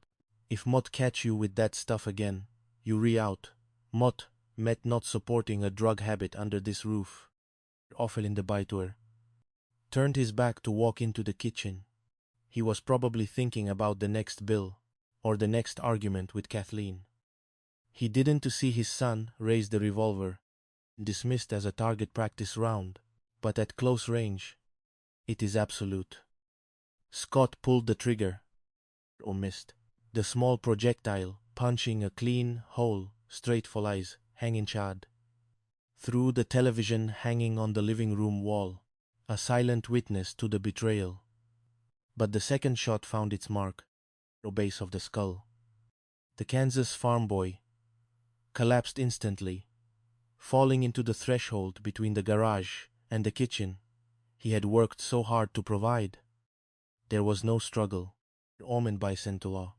If Mot catch you with that stuff again, you re-out. Mot met not supporting a drug habit under this roof. Awful in the biter. Turned his back to walk into the kitchen. He was probably thinking about the next bill, or the next argument with Kathleen. He didn't to see his son raise the revolver, dismissed as a target practice round. But at close range, it is absolute. Scott pulled the trigger, or missed. The small projectile punching a clean hole straight for eyes, hanging chad. Through the television hanging on the living room wall, a silent witness to the betrayal. But the second shot found its mark, the base of the skull. The Kansas farm boy collapsed instantly, falling into the threshold between the garage and the kitchen he had worked so hard to provide. There was no struggle, omened by Centula.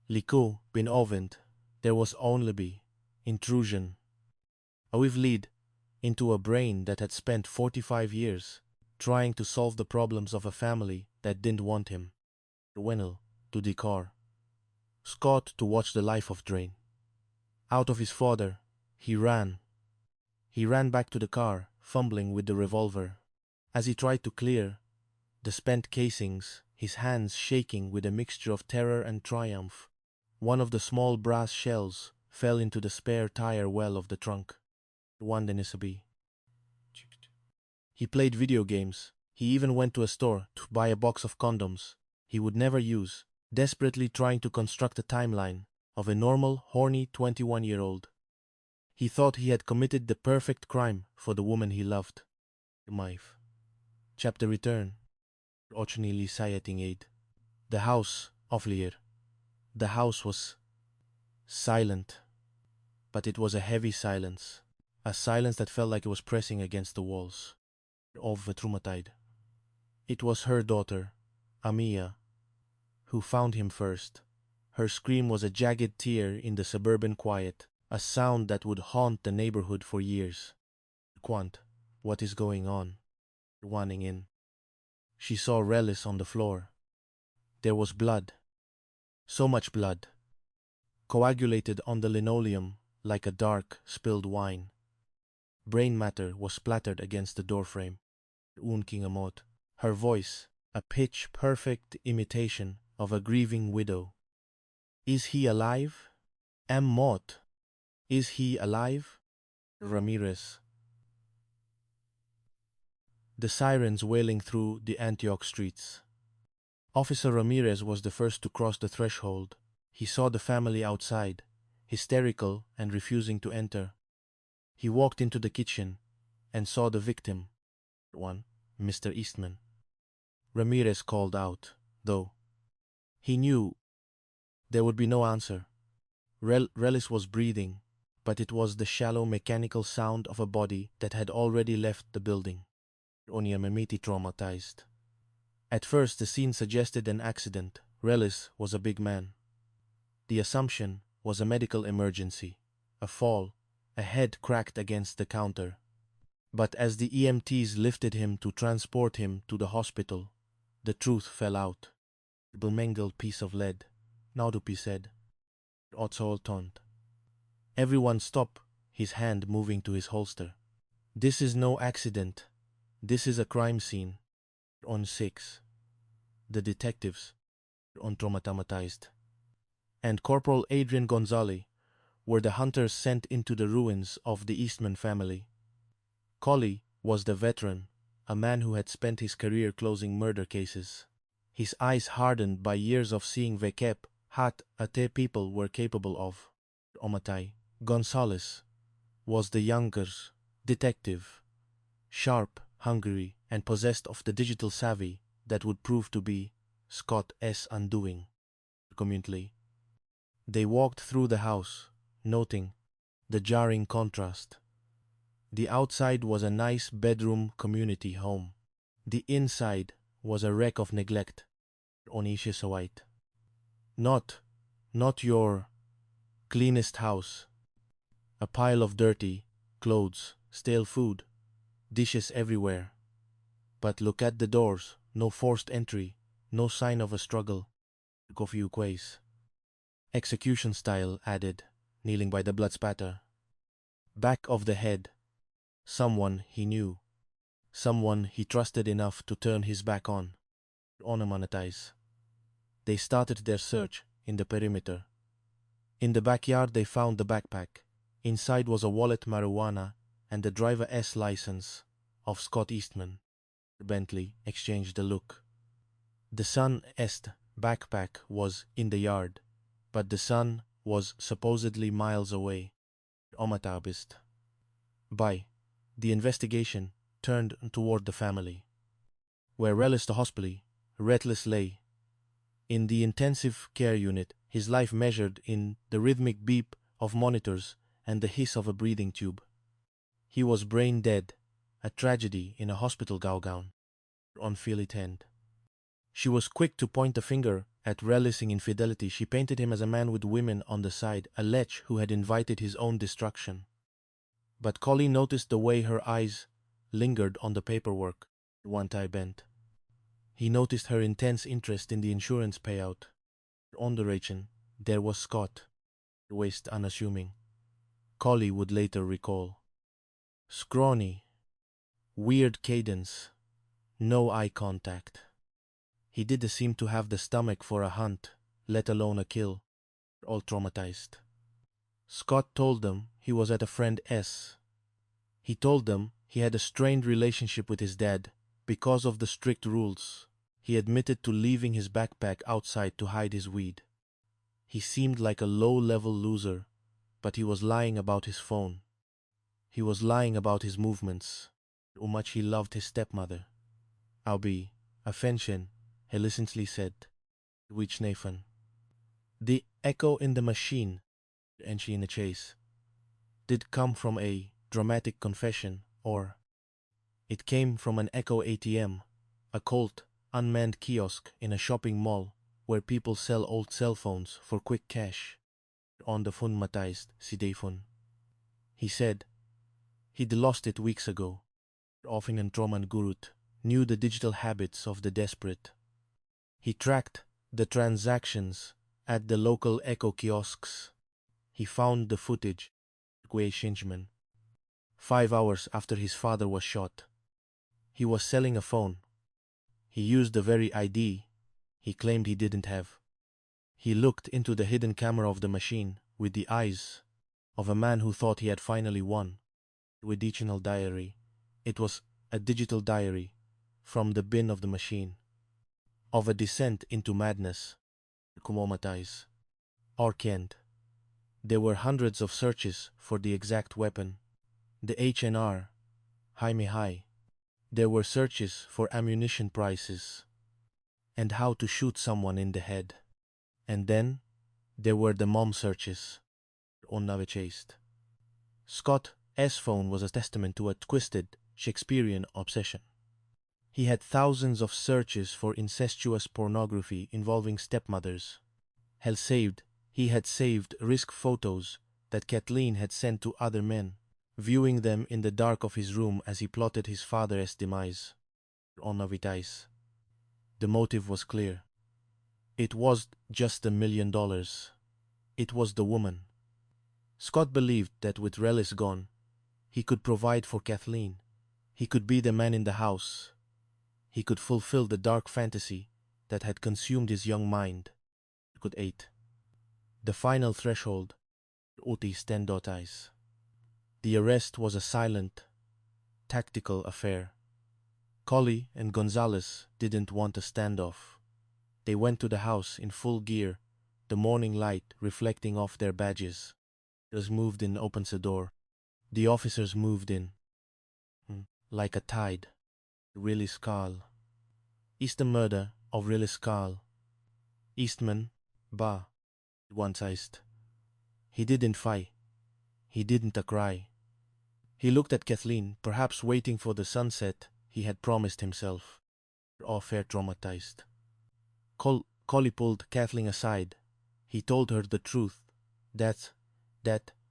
Liku bin ovent, there was only be intrusion. A we've lead into a brain that had spent 45 years trying to solve the problems of a family that didn't want him. Wennel to decor. Scott to watch the life of Drain. Out of his father, he ran. He ran back to the car, fumbling with the revolver. As he tried to clear the spent casings, his hands shaking with a mixture of terror and triumph, one of the small brass shells fell into the spare tire well of the trunk. He played video games. He even went to a store to buy a box of condoms he would never use, desperately trying to construct a timeline of a normal, horny 21-year-old. He thought he had committed the perfect crime for the woman he loved. Chapter return. The house, Oflier. The house was silent, but it was a heavy silence, a silence that felt like it was pressing against the walls. Of the traumatized. It was her daughter, Amia, who found him first. Her scream was a jagged tear in the suburban quiet, a sound that would haunt the neighborhood for years. Quant, what is going on? Wanting in. she saw Relis on the floor. There was blood. So much blood. Coagulated on the linoleum like a dark, spilled wine. Brain matter was splattered against the doorframe. Unkingamot. Her voice, a pitch-perfect imitation of a grieving widow. Is he alive? Am Mot. Is he alive? Ramirez. The sirens wailing through the Antioch streets. Officer Ramirez was the first to cross the threshold. He saw the family outside, hysterical and refusing to enter. He walked into the kitchen and saw the victim, one, Mr. Eastman. Ramirez called out, though. He knew there would be no answer. Relis was breathing, but it was the shallow mechanical sound of a body that had already left the building. Onyamamiti traumatized. At first the scene suggested an accident. Relis was a big man. The assumption was a medical emergency, a fall, a head cracked against the counter. But as the EMTs lifted him to transport him to the hospital, the truth fell out. Bemangled piece of lead, Naudupi said. Otsoltont. Everyone stopped, his hand moving to his holster. This is no accident. This is a crime scene. On 6. The detectives, on traumatized. And Corporal Adrian Gonzalez were the hunters sent into the ruins of the Eastman family. Colley was the veteran, a man who had spent his career closing murder cases. His eyes hardened by years of seeing Vekep, Hat, Ate people were capable of. Omatai Gonzalez was the younger detective, sharp, hungry, and possessed of the digital savvy that would prove to be Scott's undoing. Communally, they walked through the house, noting the jarring contrast. The outside was a nice bedroom community home. The inside was a wreck of neglect. Onishisawait. Not your cleanest house. A pile of dirty clothes, stale food, dishes everywhere. But look at the doors, no forced entry, no sign of a struggle. Kofiukways. Execution style added, kneeling by the blood spatter. Back of the head. Someone he knew. Someone he trusted enough to turn his back on. Onomonetize. They started their search in the perimeter. In the backyard they found the backpack. Inside was a wallet, marijuana, and the driver's license of Scott Eastman. Bentley exchanged a look. The son's backpack was in the yard, but the son was supposedly miles away. Omatabist. The investigation turned toward the family. Where Relis the hospital, Relis lay. In the intensive care unit, his life measured in the rhythmic beep of monitors and the hiss of a breathing tube. He was brain dead, a tragedy in a hospital gown. On Philly's hand. She was quick to point a finger at Relis's infidelity. She painted him as a man with women on the side, a lech who had invited his own destruction. But Collie noticed the way her eyes lingered on the paperwork. One tie bent. He noticed her intense interest in the insurance payout. On the Rachin, there was Scott, waist unassuming. Collie would later recall. Scrawny, weird cadence, no eye contact. He didn't seem to have the stomach for a hunt, let alone a kill. All traumatized. Scott told them he was at a friend's. He told them he had a strained relationship with his dad because of the strict rules. He admitted to leaving his backpack outside to hide his weed. He seemed like a low-level loser, but he was lying about his phone. He was lying about his movements, how much he loved his stepmother. Albi, Affenshin, Helicently said, which Nathan. The echo in the machine, and she in the chase, did come from a dramatic confession, or it came from an echo ATM, a cold, unmanned kiosk in a shopping mall where people sell old cell phones for quick cash. On the funmatized Sidefun. He said he'd lost it weeks ago, often in Troman Gurut, knew the digital habits of the desperate. He tracked the transactions at the local echo kiosks. He found the footage of Shinjman 5 hours after his father was shot. He was selling a phone. He used the very ID he claimed he didn't have. He looked into the hidden camera of the machine with the eyes of a man who thought he had finally won. With digital diary. It was a digital diary from the bin of the machine. Of a descent into madness. Kumomatize. Or Kent. There were hundreds of searches for the exact weapon. The HNR. Jaime High. There were searches for ammunition prices. And how to shoot someone in the head. And then there were the mom searches. Onnave chased. Scott's phone was a testament to a twisted Shakespearean obsession. He had thousands of searches for incestuous pornography involving stepmothers. He had saved risk photos that Kathleen had sent to other men, viewing them in the dark of his room as he plotted his father's demise. Onnavitais. The motive was clear. It was just $1 million. It was the woman. Scott believed that with Relis gone, he could provide for Kathleen. He could be the man in the house. He could fulfill the dark fantasy that had consumed his young mind. He could eat. The final threshold. Uti stendotais. The arrest was a silent, tactical affair. Colley and Gonzalez didn't want a standoff. They went to the house in full gear, the morning light reflecting off their badges. As moved in opens the door. The officers moved in. Like a tide. Riley Scarl. Eastman murder of Riley Scarl. Eastman, ba, one-sized. He didn't fight. He didn't cry. He looked at Kathleen, perhaps waiting for the sunset he had promised himself. All fair traumatized. Colley pulled Kathleen aside. He told her the truth. That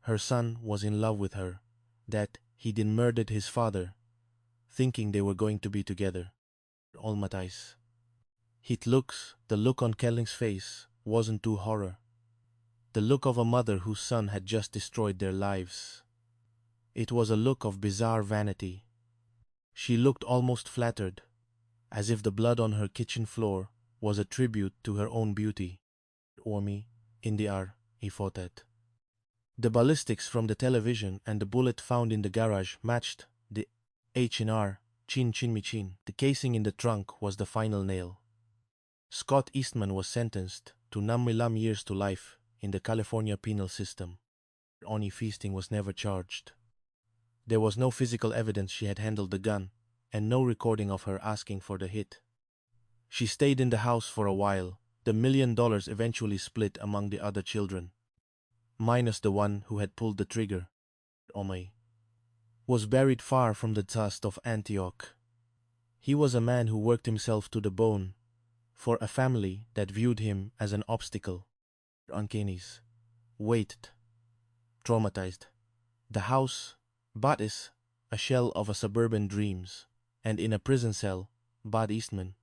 her son was in love with her. That he'd murdered his father, thinking they were going to be together. Almatais. The look on Kelling's face wasn't too horror. The look of a mother whose son had just destroyed their lives. It was a look of bizarre vanity. She looked almost flattered, as if the blood on her kitchen floor was a tribute to her own beauty. Ormi, Indiar, Ifotet. The ballistics from the television and the bullet found in the garage matched the H&R, Chin Chin Mi Chin. The casing in the trunk was the final nail. Scott Eastman was sentenced to 9 years to life in the California penal system. Oni Feasting was never charged. There was no physical evidence she had handled the gun, and no recording of her asking for the hit. She stayed in the house for a while. The $1 million eventually split among the other children, minus the one who had pulled the trigger. Omei was buried far from the dust of Antioch. He was a man who worked himself to the bone for a family that viewed him as an obstacle. Uncannies. Waited. Traumatized. The house, Bad is a shell of a suburban dreams, and in a prison cell, Bad Eastman.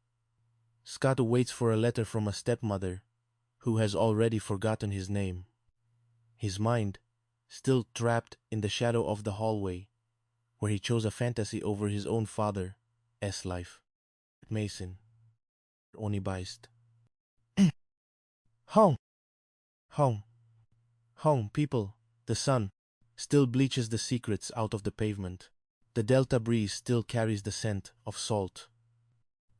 Scott waits for a letter from a stepmother who has already forgotten his name. His mind, still trapped in the shadow of the hallway, where he chose a fantasy over his own father's life. Mason. Oni Beist. Home. Home. Home, people. The sun still bleaches the secrets out of the pavement. The delta breeze still carries the scent of salt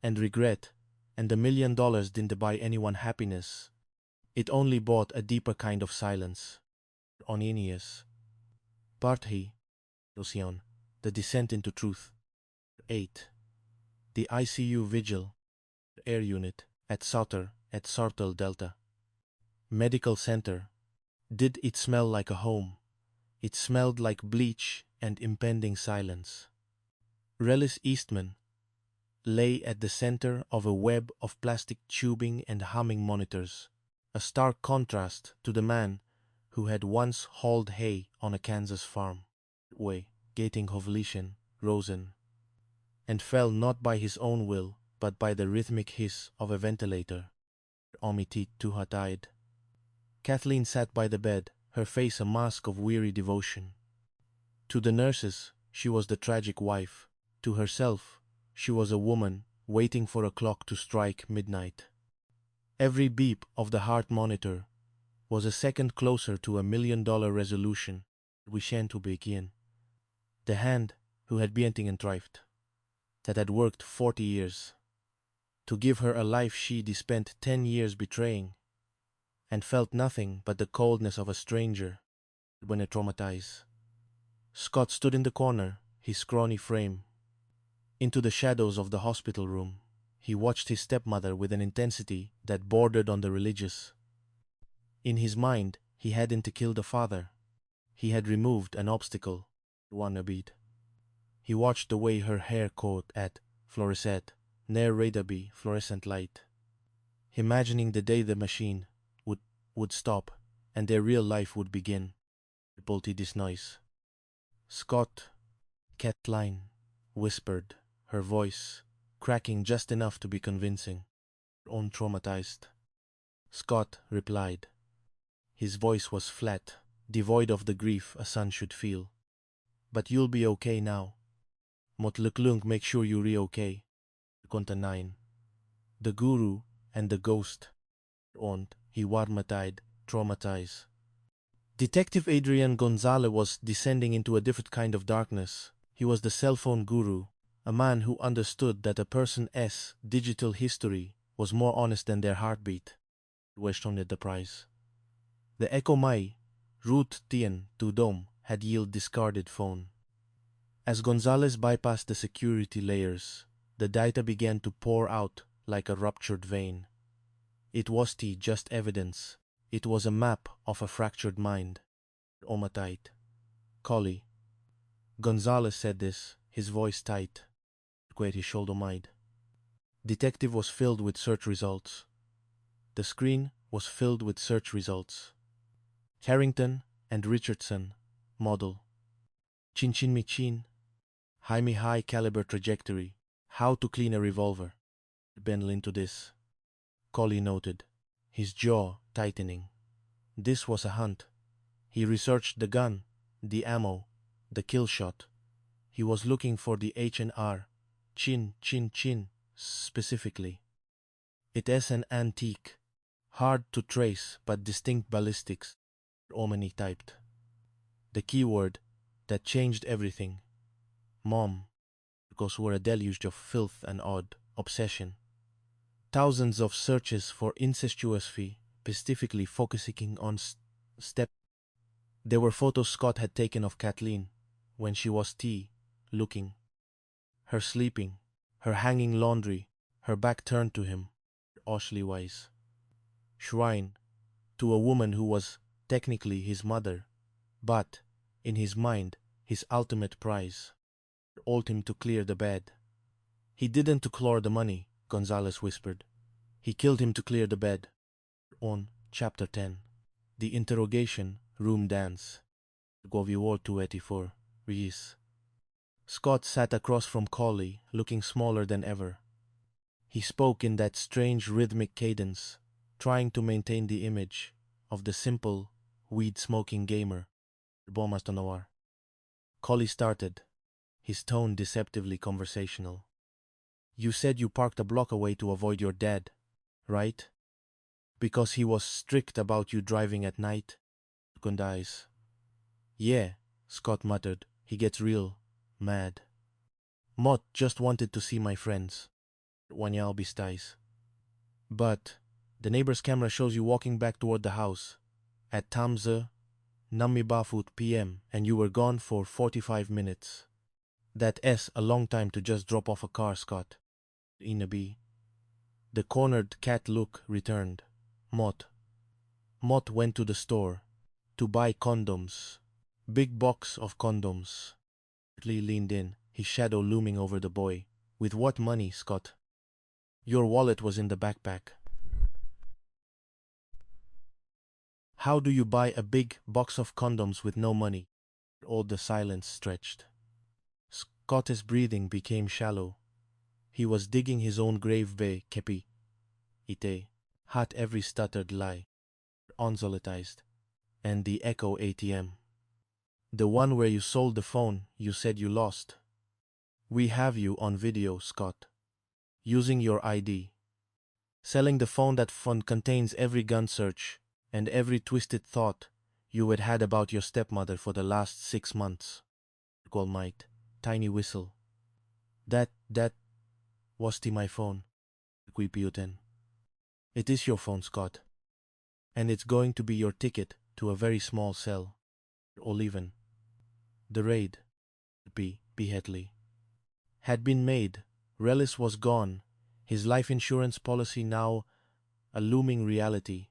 and regret, and the $1 million didn't buy anyone happiness. It only bought a deeper kind of silence. Oninius. Parthi. Lucian. The descent into truth. 8. The ICU vigil. Air unit at Sartell Delta. Medical center. Did it smell like a home? It smelled like bleach and impending silence. Relis Eastman lay at the center of a web of plastic tubing and humming monitors, a stark contrast to the man who had once hauled hay on a Kansas farm. Way, gating Hovlishin, Rosen. and fell not by his own will, but by the rhythmic hiss of a ventilator. Omitit to her tide. Kathleen sat by the bed, her face a mask of weary devotion. To the nurses, she was the tragic wife. To herself, she was a woman waiting for a clock to strike midnight. Every beep of the heart monitor was a second closer to $1 million resolution. We shan't to begin. The hand who had been enthrived, that had worked 40 years, to give her a life she'd spent 10 years betraying, and felt nothing but the coldness of a stranger when it traumatized. Scott stood in the corner, his scrawny frame. Into the shadows of the hospital room, he watched his stepmother with an intensity that bordered on the religious. In his mind, he hadn't killed a father. He had removed an obstacle, one a beat. He watched the way her hair caught at fluorescent, near Radaby fluorescent light, imagining the day the machine would stop and their real life would begin. Bolted this noise. Scott, Kathleen, whispered, her voice cracking just enough to be convincing. Untraumatized. Scott replied. His voice was flat, devoid of the grief a son should feel. But you'll be okay now. Motluklung make sure you're okay. Konta 9. The guru and the ghost. Und he warmatide, traumatize. Detective Adrian Gonzalez was descending into a different kind of darkness. He was the cell phone guru, a man who understood that a person's digital history was more honest than their heartbeat. Questioned the price. The Echo Mai, Route Tien to Dome, had yielded discarded phone. As Gonzalez bypassed the security layers, the data began to pour out like a ruptured vein. It was just evidence. It was a map of a fractured mind. Omatite. Collie. Gonzalez said this, his voice tight. His shoulder mind. Detective was filled with search results. The screen was filled with search results. Harrington and Richardson, model. Chin Chin Mi Chin. High caliber trajectory. How to clean a revolver. Ben into this. Collie noted, his jaw tightening. This was a hunt. He researched the gun, the ammo, the kill shot. He was looking for the H&R, chin, specifically. It is an antique, hard to trace but distinct ballistics, Omani typed. The keyword that changed everything. Mom, because we're a deluge of filth and odd obsession. Thousands of searches for incestuous fee, specifically focusing on step. There were photos Scott had taken of Kathleen when she was looking. Her sleeping, her hanging laundry, her back turned to him, Oshley wise. Shrine to a woman who was technically his mother, but, in his mind, his ultimate prize. Told him to clear the bed. He didn't to claw the money, Gonzalez whispered. He killed him to clear the bed. On Chapter 10. The Interrogation Room Dance. Govi War 284. Rees. Scott sat across from Collie, looking smaller than ever. He spoke in that strange rhythmic cadence, trying to maintain the image of the simple, weed-smoking gamer. Bomastonawar. Collie started, his tone deceptively conversational. You said you parked a block away to avoid your dad, right? Because he was strict about you driving at night? Gondais. Yeah, Scott muttered. He gets real mad. Mott just wanted to see my friends. Wanyal Bistais. But the neighbor's camera shows you walking back toward the house at Tamza Namibafut PM, and you were gone for 45 minutes. That's a long time to just drop off a car, Scott. Inabi. The cornered cat look returned. Mott went to the store to buy condoms. Big box of condoms. Lee leaned in, his shadow looming over the boy. With what money, Scott? Your wallet was in the backpack. How do you buy a big box of condoms with no money? All the silence stretched. Scott's breathing became shallow. He was digging his own grave bay, kepi, ite, had every stuttered lie, unsolitized, and the echo ATM. The one where you sold the phone you said you lost. We have you on video, Scott. Using your ID. Selling the phone that fund contains every gun search and every twisted thought you had had about your stepmother for the last 6 months. All might. Tiny whistle. That was my phone. It is your phone, Scott. And it's going to be your ticket to a very small cell. Or even. The raid. B. Headley. Had been made. Relis was gone. His life insurance policy now a looming reality.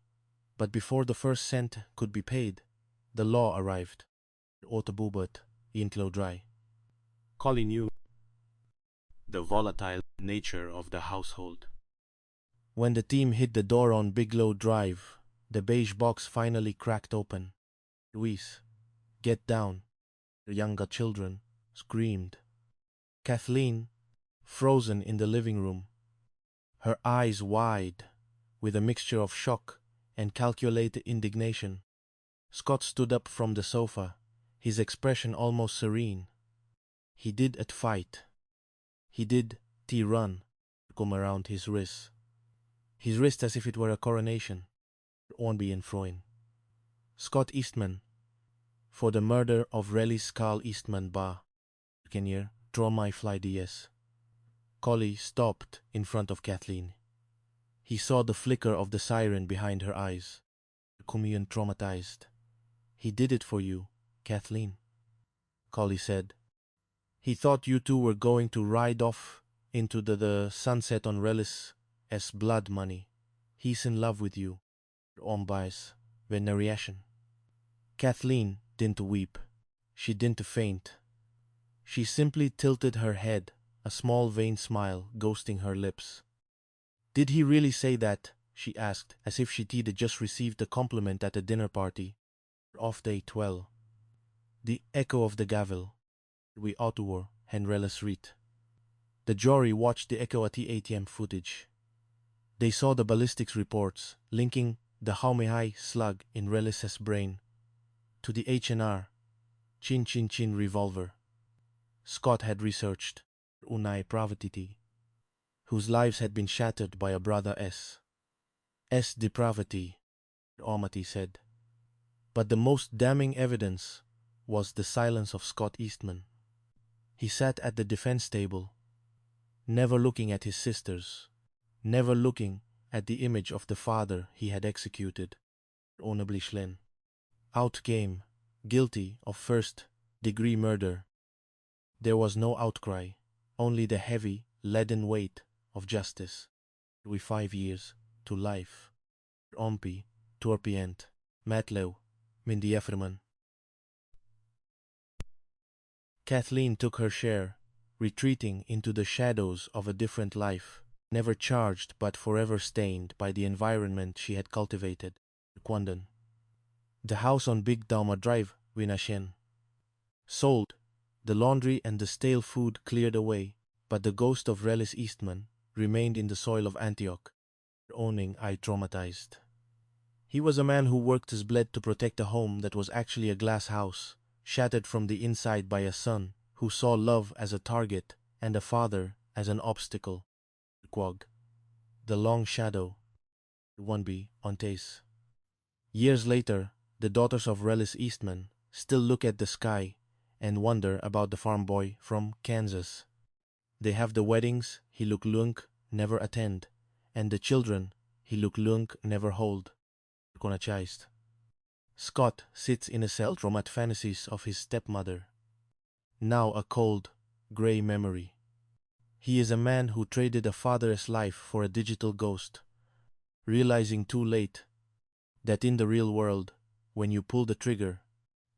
But before the first cent could be paid, the law arrived. Autobubert, Inklo dry. Collie knew the volatile nature of the household. When the team hit the door on Biglow Drive, the beige box finally cracked open. Louise, get down. The younger children screamed. Kathleen, frozen in the living room, her eyes wide with a mixture of shock and calculated indignation. Scott stood up from the sofa, his expression almost serene. He did at fight. He did run, come around his wrist. His wrist as if it were a coronation. Ornby and Freund. Scott Eastman, for the murder of Relis Carl Eastman Ba. Kenyer, draw my fly DS. Collie stopped in front of Kathleen. He saw the flicker of the siren behind her eyes. Kumian traumatized. He did it for you, Kathleen. Collie said. He thought you two were going to ride off into the sunset on Relis' blood money. He's in love with you. Ombias, veneration. Kathleen didn't weep. She didn't faint. She simply tilted her head, a small vain smile ghosting her lips. Did he really say that? She asked, as if she'd just received a compliment at a dinner party. Off day 12. The echo of the gavel. We auteur Henrelis Reed. The jury watched the echo at the ATM footage. They saw the ballistics reports linking the Haumehai slug in Relis's brain to the HNR Chin Chin Chin revolver Scott had researched, Unai Pravati, whose lives had been shattered by a brother S. Depravity, Almaty said. But the most damning evidence was the silence of Scott Eastman. He sat at the defense table, never looking at his sisters, never looking at the image of the father he had executed, honorably Schlen. Out came, guilty of first-degree murder. There was no outcry, only the heavy, leaden weight of justice. With 5 years to life. Ompi, Torpient, Matlow, Mindy Efferman. Kathleen took her share, retreating into the shadows of a different life, never charged but forever stained by the environment she had cultivated. Kwandon. The house on Big Dauma Drive, Winashen. Sold. The laundry and the stale food cleared away, but the ghost of Relis Eastman remained in the soil of Antioch, owning I traumatized. He was a man who worked his blood to protect a home that was actually a glass house, shattered from the inside by a son who saw love as a target and a father as an obstacle. Quag. The long shadow. 1B on Tace. Years later, the daughters of Relis Eastman still look at the sky and wonder about the farm boy from Kansas. They have the weddings he look lung never attend, and the children he look lung never hold. Konachized. Scott sits in a cell traumat fantasies of his stepmother. Now a cold, grey memory. He is a man who traded a father's life for a digital ghost, realizing too late that in the real world, when you pull the trigger,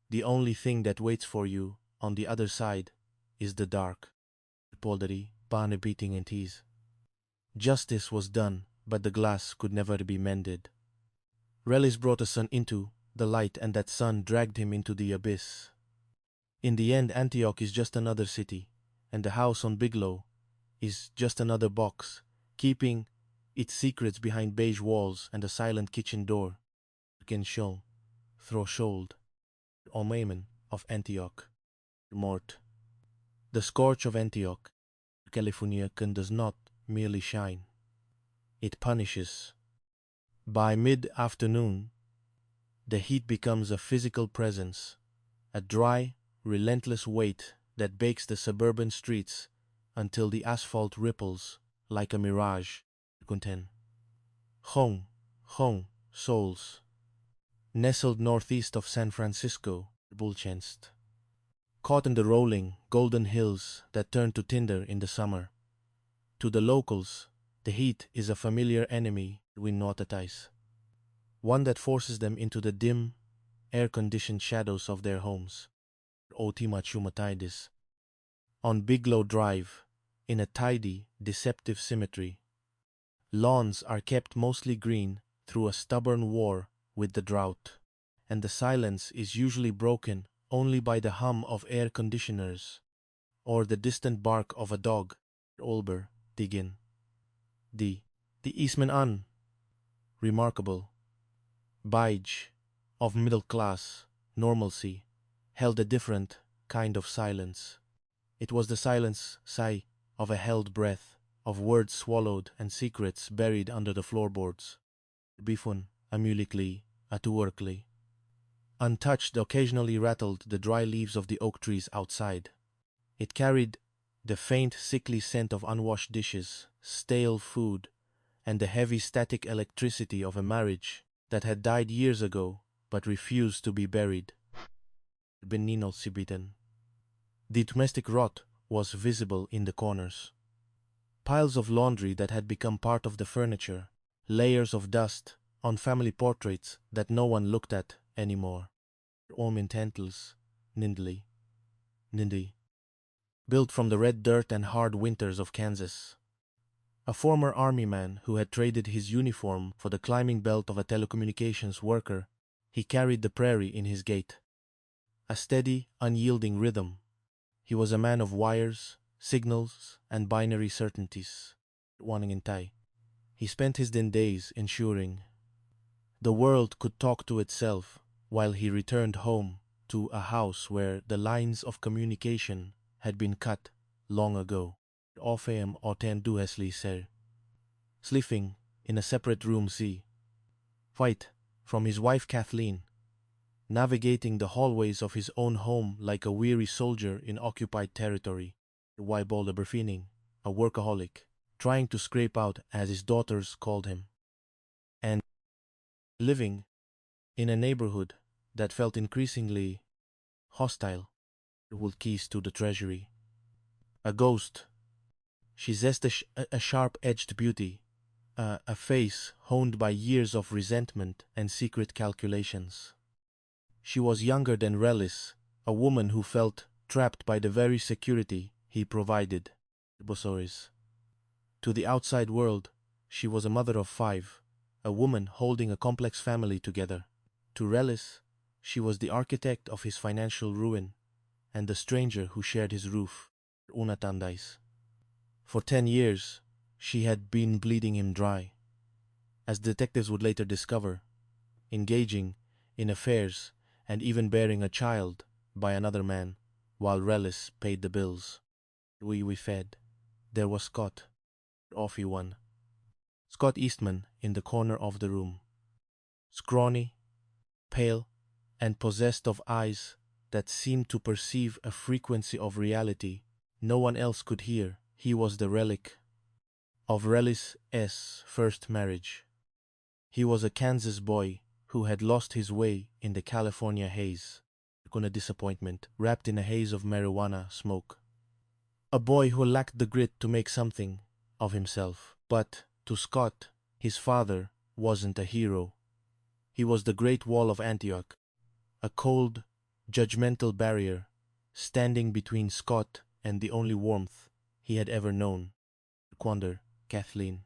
the only thing that waits for you on the other side is the dark. Polderi, Bane beating and tease. Justice was done, but the glass could never be mended. Relis brought a son into the light, and that son dragged him into the abyss. In the end, Antioch is just another city, and the house on Bigelow is just another box, keeping its secrets behind beige walls and a silent kitchen door. Show, Threshold, Omamen of Antioch, Mort. The scorch of Antioch, California does not merely shine. It punishes. By mid-afternoon, the heat becomes a physical presence, a dry, relentless weight that bakes the suburban streets until the asphalt ripples like a mirage. Hong, Souls. Nestled northeast of San Francisco, Bullchenst. Caught in the rolling, golden hills that turn to tinder in the summer. To the locals, the heat is a familiar enemy we notice. One that forces them into the dim, air-conditioned shadows of their homes. On Bigelow Drive, in a tidy, deceptive symmetry, lawns are kept mostly green through a stubborn war with the drought, and the silence is usually broken only by the hum of air conditioners or the distant bark of a dog. Olber, Digin. The Eastman An. Remarkable. Beige, of middle class, normalcy, held a different kind of silence. It was the silence, of a held breath, of words swallowed and secrets buried under the floorboards. Bifun, amulically, atuworkly. Untouched, occasionally rattled the dry leaves of the oak trees outside. It carried the faint, sickly scent of unwashed dishes, stale food, and the heavy static electricity of a marriage that had died years ago but refused to be buried. Benino Sibiten. The domestic rot was visible in the corners. Piles of laundry that had become part of the furniture, layers of dust on family portraits that no one looked at anymore. Ormententals, Nindli. Built from the red dirt and hard winters of Kansas. A former army man who had traded his uniform for the climbing belt of a telecommunications worker, he carried the prairie in his gait. A steady, unyielding rhythm. He was a man of wires, signals, and binary certainties. He spent his days ensuring the world could talk to itself while he returned home to a house where the lines of communication had been cut long ago. Orpheum Orten Duhesli Ser. Sleeping in a separate room Fight from his wife Kathleen, navigating the hallways of his own home like a weary soldier in occupied territory. Wybold Berfining, a workaholic, trying to scrape out, as his daughters called him. And living in a neighborhood that felt increasingly hostile, with keys to the treasury. A ghost. She zest a sharp-edged beauty, a face honed by years of resentment and secret calculations. She was younger than Relis, a woman who felt trapped by the very security he provided. To the outside world, she was a mother of 5, a woman holding a complex family together. To Relis, she was the architect of his financial ruin and the stranger who shared his roof. Unatandais. For 10 years, she had been bleeding him dry, as detectives would later discover, engaging in affairs and even bearing a child by another man, while Relis paid the bills. We fed. There was Scott, Offie one. Scott Eastman in the corner of the room. Scrawny, pale, and possessed of eyes that seemed to perceive a frequency of reality no one else could hear. He was the relic of Relis' first marriage. He was a Kansas boy who had lost his way in the California haze, a disappointment wrapped in a haze of marijuana smoke. A boy who lacked the grit to make something of himself. But to Scott, his father wasn't a hero. He was the Great Wall of Antioch, a cold, judgmental barrier standing between Scott and the only warmth he had ever known. Quander, Kathleen.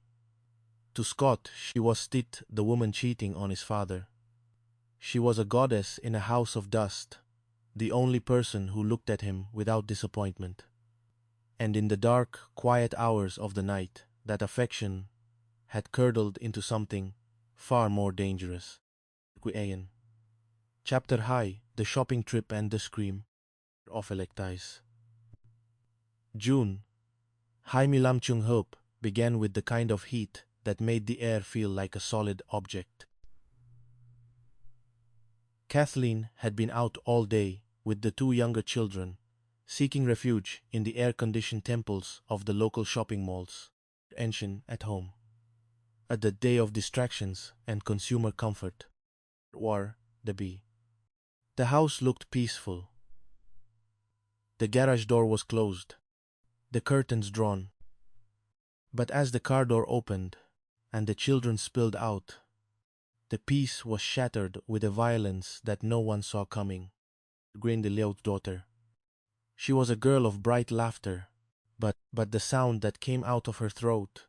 To Scott, she was Stit, the woman cheating on his father. She was a goddess in a house of dust, the only person who looked at him without disappointment. And in the dark, quiet hours of the night, that affection had curdled into something far more dangerous. Chapter High, the shopping trip and the scream of Electais. June. Hai Milam Chung Hope began with the kind of heat that made the air feel like a solid object. Kathleen had been out all day with the two younger children, seeking refuge in the air-conditioned temples of the local shopping malls, Enshin at home. A day of distractions and consumer comfort, or the B. The house looked peaceful. The garage door was closed, the curtains drawn. But as the car door opened and the children spilled out, the peace was shattered with a violence that no one saw coming. Grinned the Leo's daughter. She was a girl of bright laughter, but the sound that came out of her throat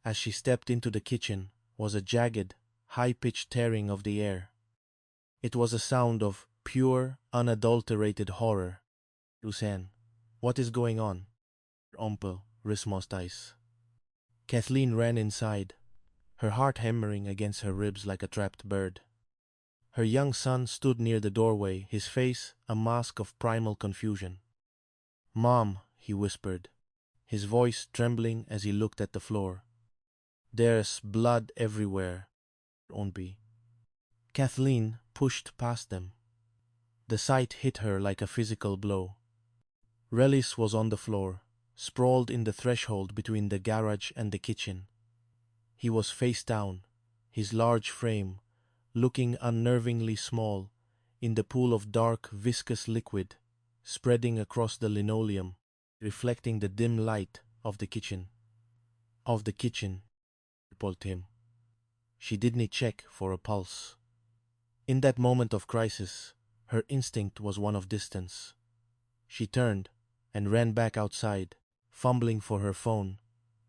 as she stepped into the kitchen was a jagged, high-pitched tearing of the air. It was a sound of pure, unadulterated horror. Lucien, what is going on? Onkel Rismostais. Kathleen ran inside, her heart hammering against her ribs like a trapped bird. Her young son stood near the doorway, his face a mask of primal confusion. "Mom," he whispered, his voice trembling as he looked at the floor. "There's blood everywhere." Onbi. Kathleen pushed past them. The sight hit her like a physical blow. Relis was on the floor, sprawled in the threshold between the garage and the kitchen. He was face down, his large frame looking unnervingly small in the pool of dark, viscous liquid spreading across the linoleum, reflecting the dim light of the kitchen. Pulled him. She didn't check for a pulse. In that moment of crisis, her instinct was one of distance. She turned and ran back outside, fumbling for her phone,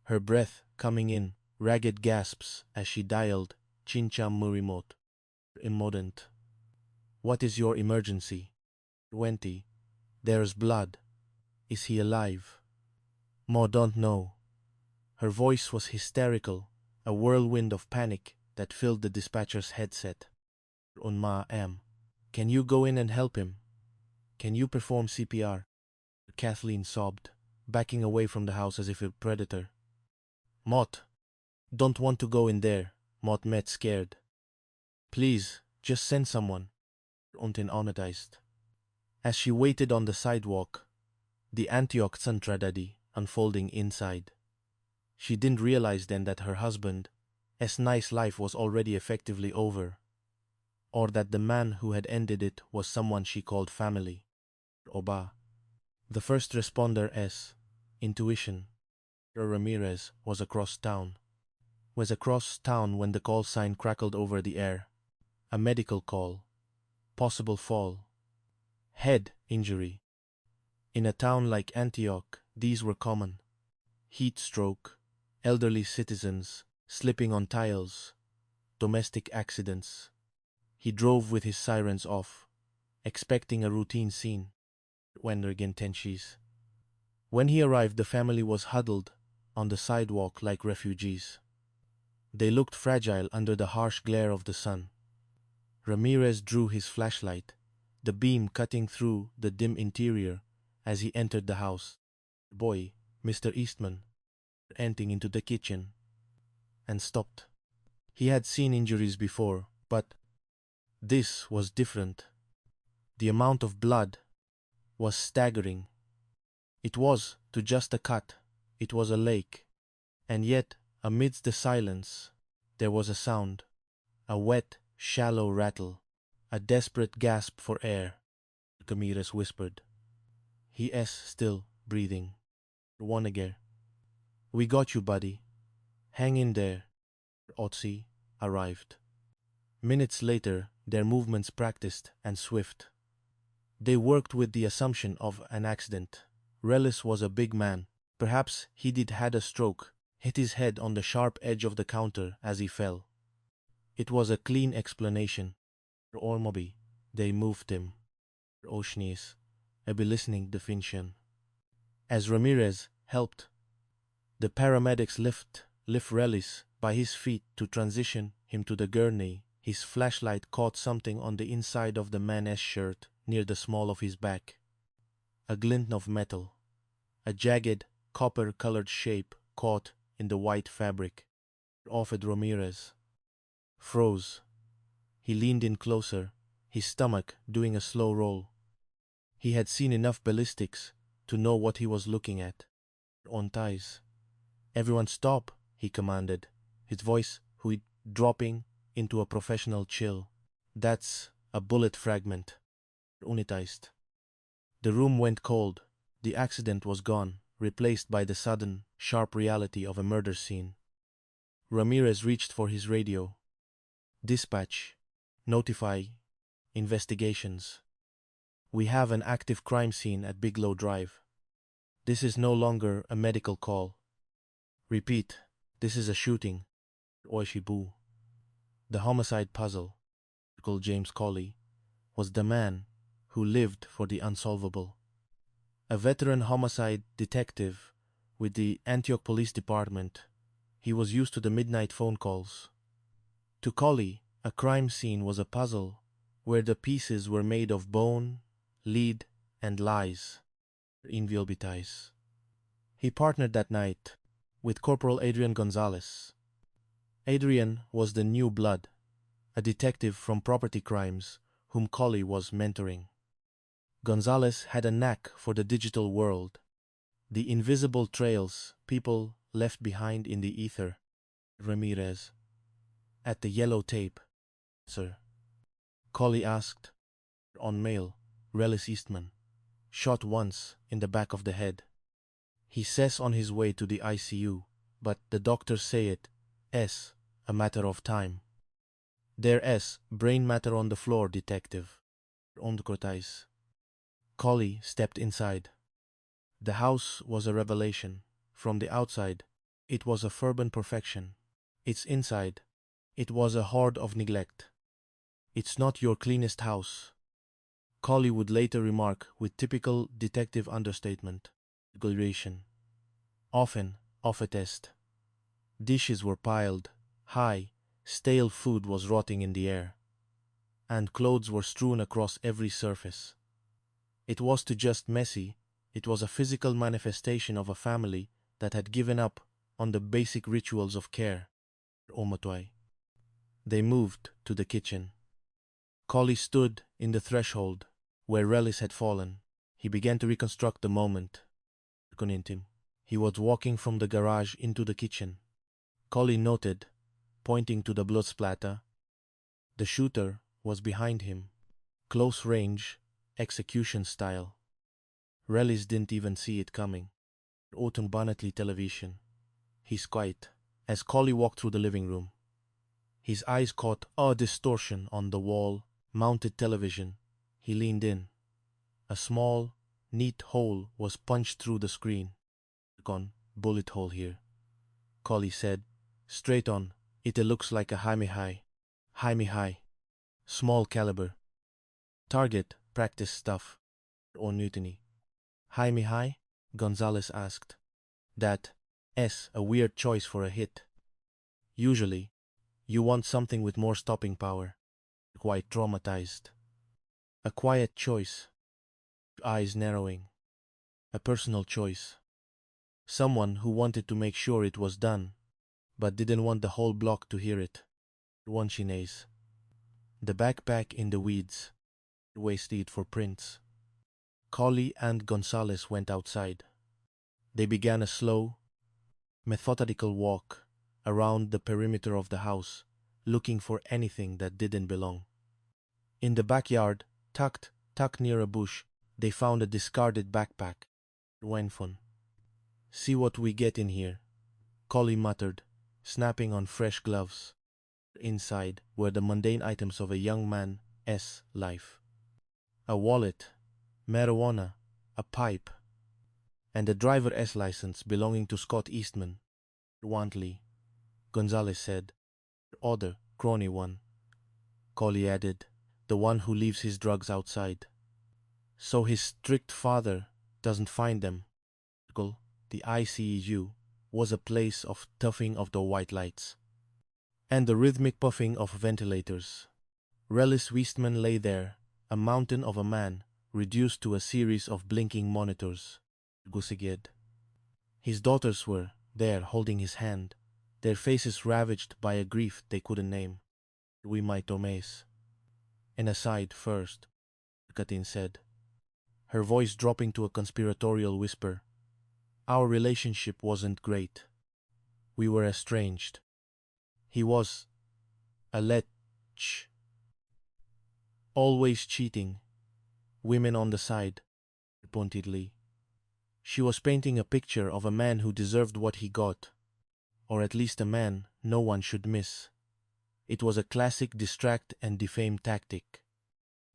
her breath coming in ragged gasps as she dialed Chincham Murimot. Immodent. "What is your emergency?" "Wenty, there's blood. Is he alive?" "Mo don't know." Her voice was hysterical, a whirlwind of panic that filled the dispatcher's headset. "Unma am. Can you go in and help him? Can you perform CPR?" Kathleen sobbed, backing away from the house as if a predator. "Mot, don't want to go in there." Mot met scared. "Please, just send someone." Untin onetized. As she waited on the sidewalk, the Antioch Santradadi unfolding inside. She didn't realize then that her husband's nice life was already effectively over, or that the man who had ended it was someone she called family. Oba. The first responder intuition. Ramirez was across town when the call sign crackled over the air. A medical call. Possible fall. Head injury. In a town like Antioch, these were common. Heat stroke, elderly citizens slipping on tiles, domestic accidents. He drove with his sirens off, expecting a routine scene. When he arrived, the family was huddled on the sidewalk like refugees. They looked fragile under the harsh glare of the sun. Ramirez drew his flashlight, the beam cutting through the dim interior as he entered the house. "Boy, Mr. Eastman," entering into the kitchen, and stopped. He had seen injuries before, but this was different. The amount of blood was staggering. It was to just a cut. It was a lake. And yet, amidst the silence, there was a sound. A wet, shallow rattle. A desperate gasp for air. Ramirez whispered. "He is still breathing." Wanneger. "We got you, buddy. Hang in there." Otzi arrived. Minutes later, their movements practiced and swift. They worked with the assumption of an accident. Relis was a big man. Perhaps he did had a stroke, hit his head on the sharp edge of the counter as he fell. It was a clean explanation. Ormobi, they moved him. Oshnis, a listening definition. As Ramirez helped. The paramedics lift Rellis by his feet to transition him to the gurney. His flashlight caught something on the inside of the man's shirt near the small of his back. A glint of metal, a jagged, copper-colored shape caught in the white fabric. Offered Ramirez. Froze. He leaned in closer, his stomach doing a slow roll. He had seen enough ballistics to know what he was looking at. On ties. "Everyone stop," he commanded, his voice dropping into a professional chill. "That's a bullet fragment." Unitized. The room went cold. The accident was gone, replaced by the sudden, sharp reality of a murder scene. Ramirez reached for his radio. "Dispatch. Notify. Investigations. We have an active crime scene at Bigelow Drive. This is no longer a medical call. Repeat, this is a shooting." Oishibu. The homicide puzzle, James Colley, was the man who lived for the unsolvable. A veteran homicide detective with the Antioch Police Department, he was used to the midnight phone calls. To Colley, a crime scene was a puzzle where the pieces were made of bone, lead, and lies. Inviolabilities. He partnered that night with Corporal Adrian Gonzalez. Adrian was the new blood, a detective from property crimes whom Colley was mentoring. Gonzalez had a knack for the digital world, the invisible trails people left behind in the ether. Ramirez. "At the yellow tape, sir." Colley asked. "On mail, Rellis Eastman. Shot once in the back of the head. He says on his way to the ICU, but the doctors say it's a matter of time. There's brain matter on the floor, detective." Ondkortais. Colley stepped inside. The house was a revelation. From the outside, it was a fervent perfection. Its inside, it was a hoard of neglect. "It's not your cleanest house," Colley would later remark with typical detective understatement. "Often off a test. Dishes were piled high, stale food was rotting in the air, and clothes were strewn across every surface. It was too just messy, it was a physical manifestation of a family that had given up on the basic rituals of care." Omotwai. They moved to the kitchen. Colley stood in the threshold where Rellis had fallen. He began to reconstruct the moment. He was walking from the garage into the kitchen. Colley noted, pointing to the blood splatter. The shooter was behind him, close range, execution style. Rellis didn't even see it coming. Autumn Bonnetly television. He's quiet. As Colley walked through the living room, his eyes caught a distortion on the wall-mounted television. He leaned in. A small, neat hole was punched through the screen. "Gone, bullet hole here," Colley said. "Straight on. It looks like a Jaime high. Small caliber. Target, practice stuff." Or mutiny. "Jaime high?" Gonzalez asked. That's a weird choice for a hit. Usually, you want something with more stopping power. Quite traumatized. A quiet choice. Eyes narrowing. A personal choice. Someone who wanted to make sure it was done, but didn't want the whole block to hear it. One Chinese. The backpack in the weeds. Wasted for prints. Colley and Gonzalez went outside. They began a slow, methodical walk around the perimeter of the house, looking for anything that didn't belong. In the backyard, tucked near a bush, they found a discarded backpack. Wenfun. "See what we get in here," Colley muttered, snapping on fresh gloves. Inside were the mundane items of a young man's life. A wallet, marijuana, a pipe, and a driver's license belonging to Scott Eastman. "Wantley," Gonzalez said. "Other, crony one," Colley added, "the one who leaves his drugs outside. So his strict father doesn't find them." the ICU, was a place of toughing of the white lights and the rhythmic puffing of ventilators. Relis Weistman lay there, a mountain of a man, reduced to a series of blinking monitors. Gusiged. His daughters were there holding his hand, their faces ravaged by a grief they couldn't name. We might tomes. An aside first, Katin said, her voice dropping to a conspiratorial whisper. Our relationship wasn't great. We were estranged. He was a lech. Always cheating. Women on the side, pointedly. She was painting a picture of a man who deserved what he got, or at least a man no one should miss. It was a classic distract and defame tactic.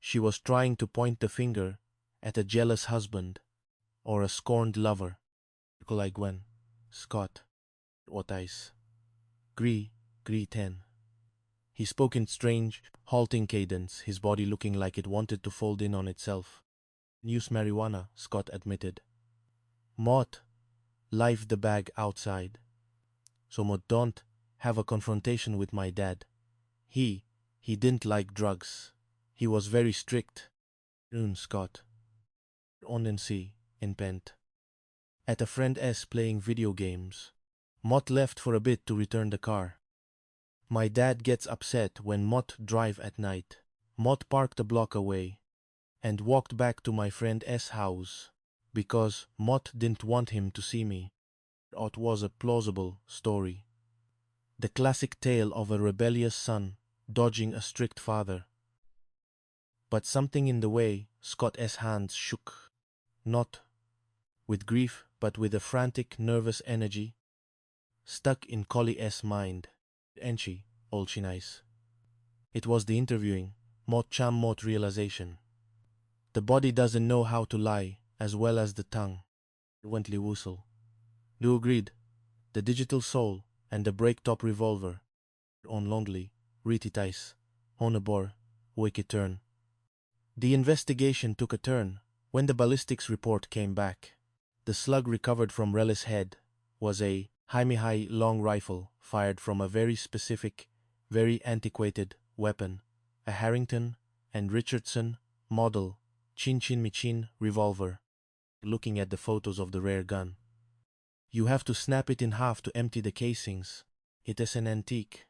She was trying to point the finger at a jealous husband or a scorned lover. Like Gwen, Scott, Otais. Gree 10. He spoke in strange, halting cadence, his body looking like it wanted to fold in on itself. Use marijuana, Scott admitted. Mott, life the bag outside. So Mott don't have a confrontation with my dad. He didn't like drugs. He was very strict. Scott. On and see, in Pent. At a friend S playing video games. Mott left for a bit to return the car. My dad gets upset when Mott drive at night. Mott parked a block away and walked back to my friend S house because Mott didn't want him to see me. It was a plausible story. The classic tale of a rebellious son dodging a strict father. But something in the way Scott S. hands shook, not with grief but with a frantic, nervous energy, stuck in Collie S. mind. Enchi, all she nice. It was the interviewing, Mott Cham Mott realization. The body doesn't know how to lie as well as the tongue. Wently whistle. Lou agreed. The digital soul and the break-top revolver. On lonely, retitais, on a bor, wicked turn. The investigation took a turn when the ballistics report came back. The slug recovered from Relis' head was a High long rifle fired from a very specific, very antiquated weapon, a Harrington and Richardson model Chin Chin Michin revolver. Looking at the photos of the rare gun. You have to snap it in half to empty the casings. It is an antique.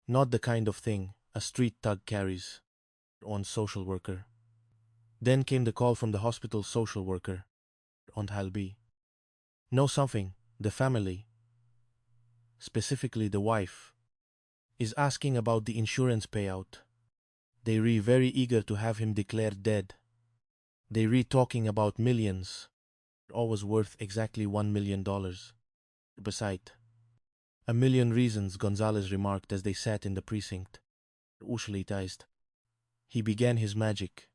Not the kind of thing a street thug carries. On social worker. Then came the call from the hospital social worker. On Halby. Know something, the family, specifically the wife, is asking about the insurance payout. They re very eager to have him declared dead. They re talking about millions, always worth exactly $1 million. Beside, a million reasons, Gonzalez remarked as they sat in the precinct. Usualized. He began his magic.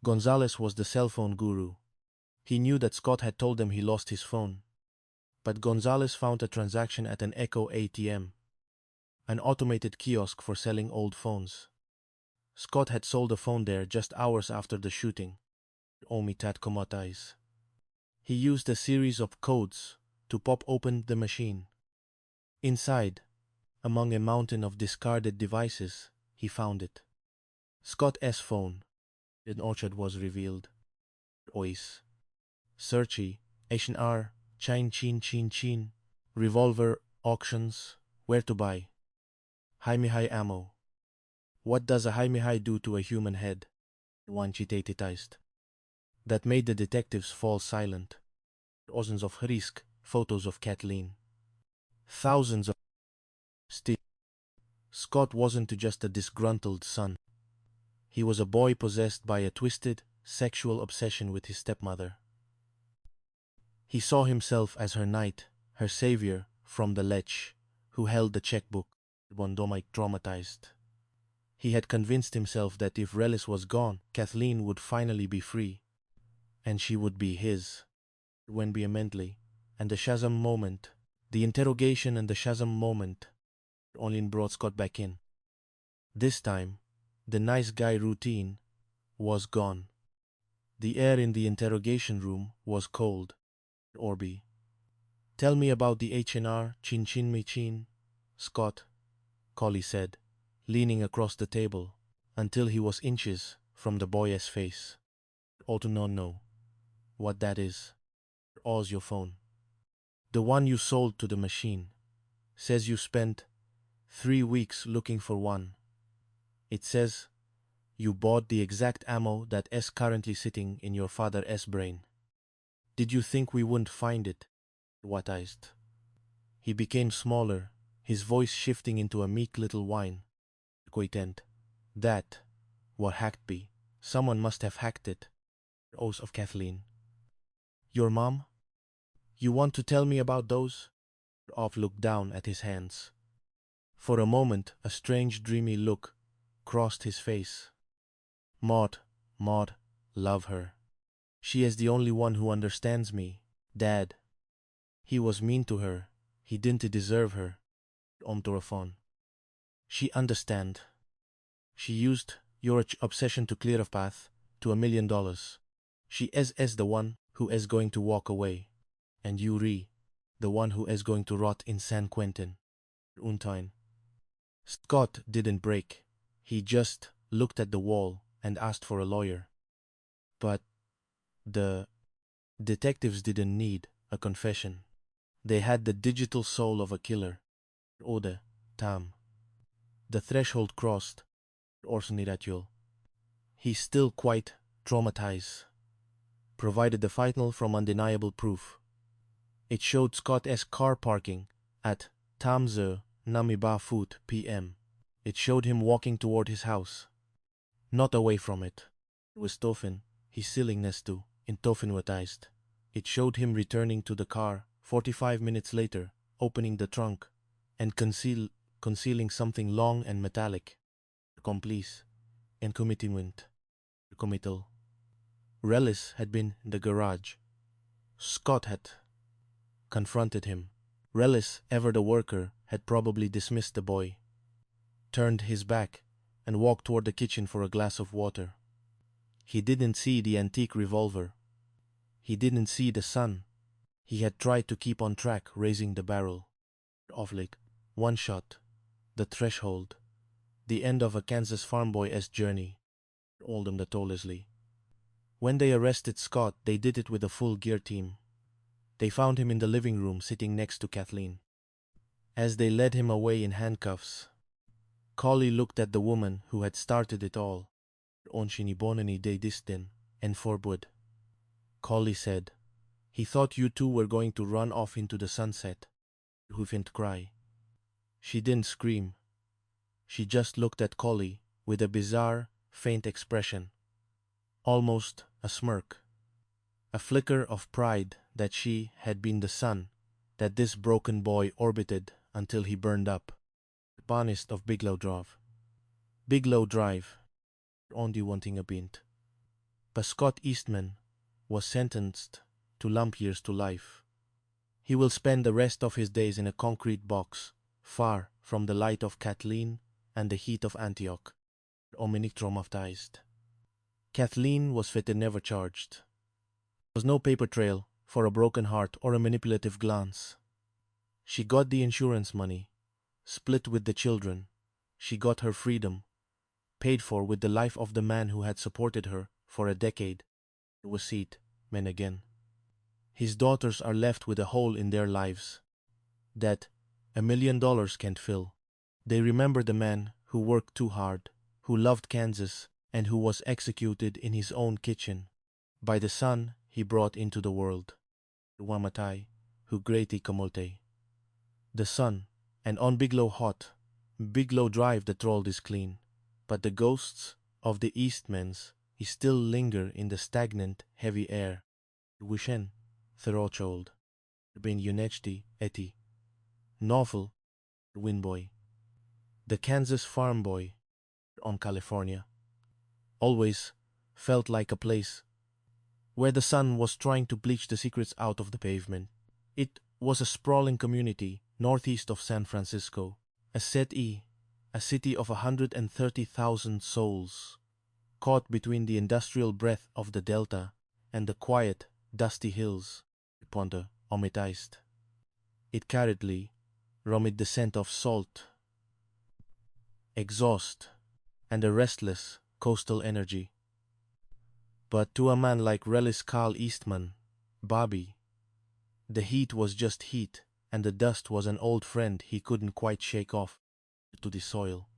Gonzalez was the cell phone guru. He knew that Scott had told them he lost his phone. But Gonzalez found a transaction at an Echo ATM, an automated kiosk for selling old phones. Scott had sold a phone there just hours after the shooting. Omitat commodities. He used a series of codes to pop open the machine. Inside, among a mountain of discarded devices, he found it. Scott S. phone. An orchard was revealed. Ois. Searchy, H&R, Chin, revolver, auctions, where to buy. High ammo. What does a high do to a human head? One chitatized. That made the detectives fall silent. Dozens of risk photos of Kathleen. Thousands of still. Scott wasn't just a disgruntled son. He was a boy possessed by a twisted, sexual obsession with his stepmother. He saw himself as her knight, her savior from the lech, who held the checkbook. Bondomike traumatized. He had convinced himself that if Relis was gone, Kathleen would finally be free. And she would be his. When vehemently, and the Shazam moment, the interrogation and the Shazam moment, only brought Scott back in. This time, the nice guy routine was gone. The air in the interrogation room was cold. Orby. Tell me about the H&R, chin chin me chin, Scott, Collie said, leaning across the table until he was inches from the boy's face. All to not know what that is. Ow's your phone. The one you sold to the machine. Says you spent 3 weeks looking for one. It says you bought the exact ammo that is currently sitting in your father's brain. Did you think we wouldn't find it? What-ized. He became smaller, his voice shifting into a meek little whine. Coitent. That what hacked be. Someone must have hacked it. Oath of Kathleen. Your mom? You want to tell me about those? Off looked down at his hands. For a moment, a strange dreamy look crossed his face. Maud, love her. She is the only one who understands me. Dad. He was mean to her. He didn't deserve her. Omtorophone. She understand. She used your obsession to clear a path to $1 million. She is the one who is going to walk away. And you the one who is going to rot in San Quentin. Untine. Scott didn't break. He just looked at the wall and asked for a lawyer. But the detectives didn't need a confession. They had the digital soul of a killer. Ode, Tam. The threshold crossed. Orson. He's still quite traumatized. Provided the final from undeniable proof. It showed Scott's car parking at Tamze Namiba Foot p.m. It showed him walking toward his house. Not away from it. With Tofin, his sillingness too, in Tofinwatized. It showed him returning to the car 45 minutes later, opening the trunk, and concealing something long and metallic. Complice, and commitment. Committal. Relis had been in the garage. Scott had confronted him. Relis, ever the worker, had probably dismissed the boy, turned his back, and walked toward the kitchen for a glass of water. He didn't see the antique revolver. He didn't see the sun. He had tried to keep on track, raising the barrel. Off lake, one shot, the threshold, the end of a Kansas farm boy's journey. Oldham the Leslie. When they arrested Scott, they did it with a full gear team. They found him in the living room sitting next to Kathleen. As they led him away in handcuffs, Collie looked at the woman who had started it all. Onshini bonani de distin and forbud. Collie said, he thought you two were going to run off into the sunset. Hoofint cry. She didn't scream. She just looked at Collie with a bizarre, faint expression. Almost a smirk. A flicker of pride that she had been the sun that this broken boy orbited until he burned up. Bonist of Biglow Drive. Biglow Drive. Only wanting a bint. But Scott Eastman was sentenced to lump years to life. He will spend the rest of his days in a concrete box, far from the light of Kathleen and the heat of Antioch. Ominic traumatized. Kathleen was never charged. There was no paper trail for a broken heart or a manipulative glance. She got the insurance money, split with the children. She got her freedom, paid for with the life of the man who had supported her for a decade. Wasit, men again. His daughters are left with a hole in their lives that $1 million can't fill. They remember the man who worked too hard, who loved Kansas, and who was executed in his own kitchen by the son he brought into the world. Wamatai, who greatly kamolte. The sun, and on Biglow hot, Biglow Drive the troll is clean, but the ghosts of the Eastmans still linger in the stagnant, heavy air. Wishen, Throchold, Ben Unechti, Eti. Novel, Winboy. The Kansas farm boy on California. Always felt like a place where the sun was trying to bleach the secrets out of the pavement. It was a sprawling community northeast of San Francisco, a city of 130,000 souls, caught between the industrial breath of the Delta and the quiet, dusty hills. Ponder, omitized. It carriedly rummed the scent of salt, exhaust, and a restless coastal energy. But to a man like Relis Carl Eastman, Bobby, the heat was just heat, and the dust was an old friend he couldn't quite shake off to the soil.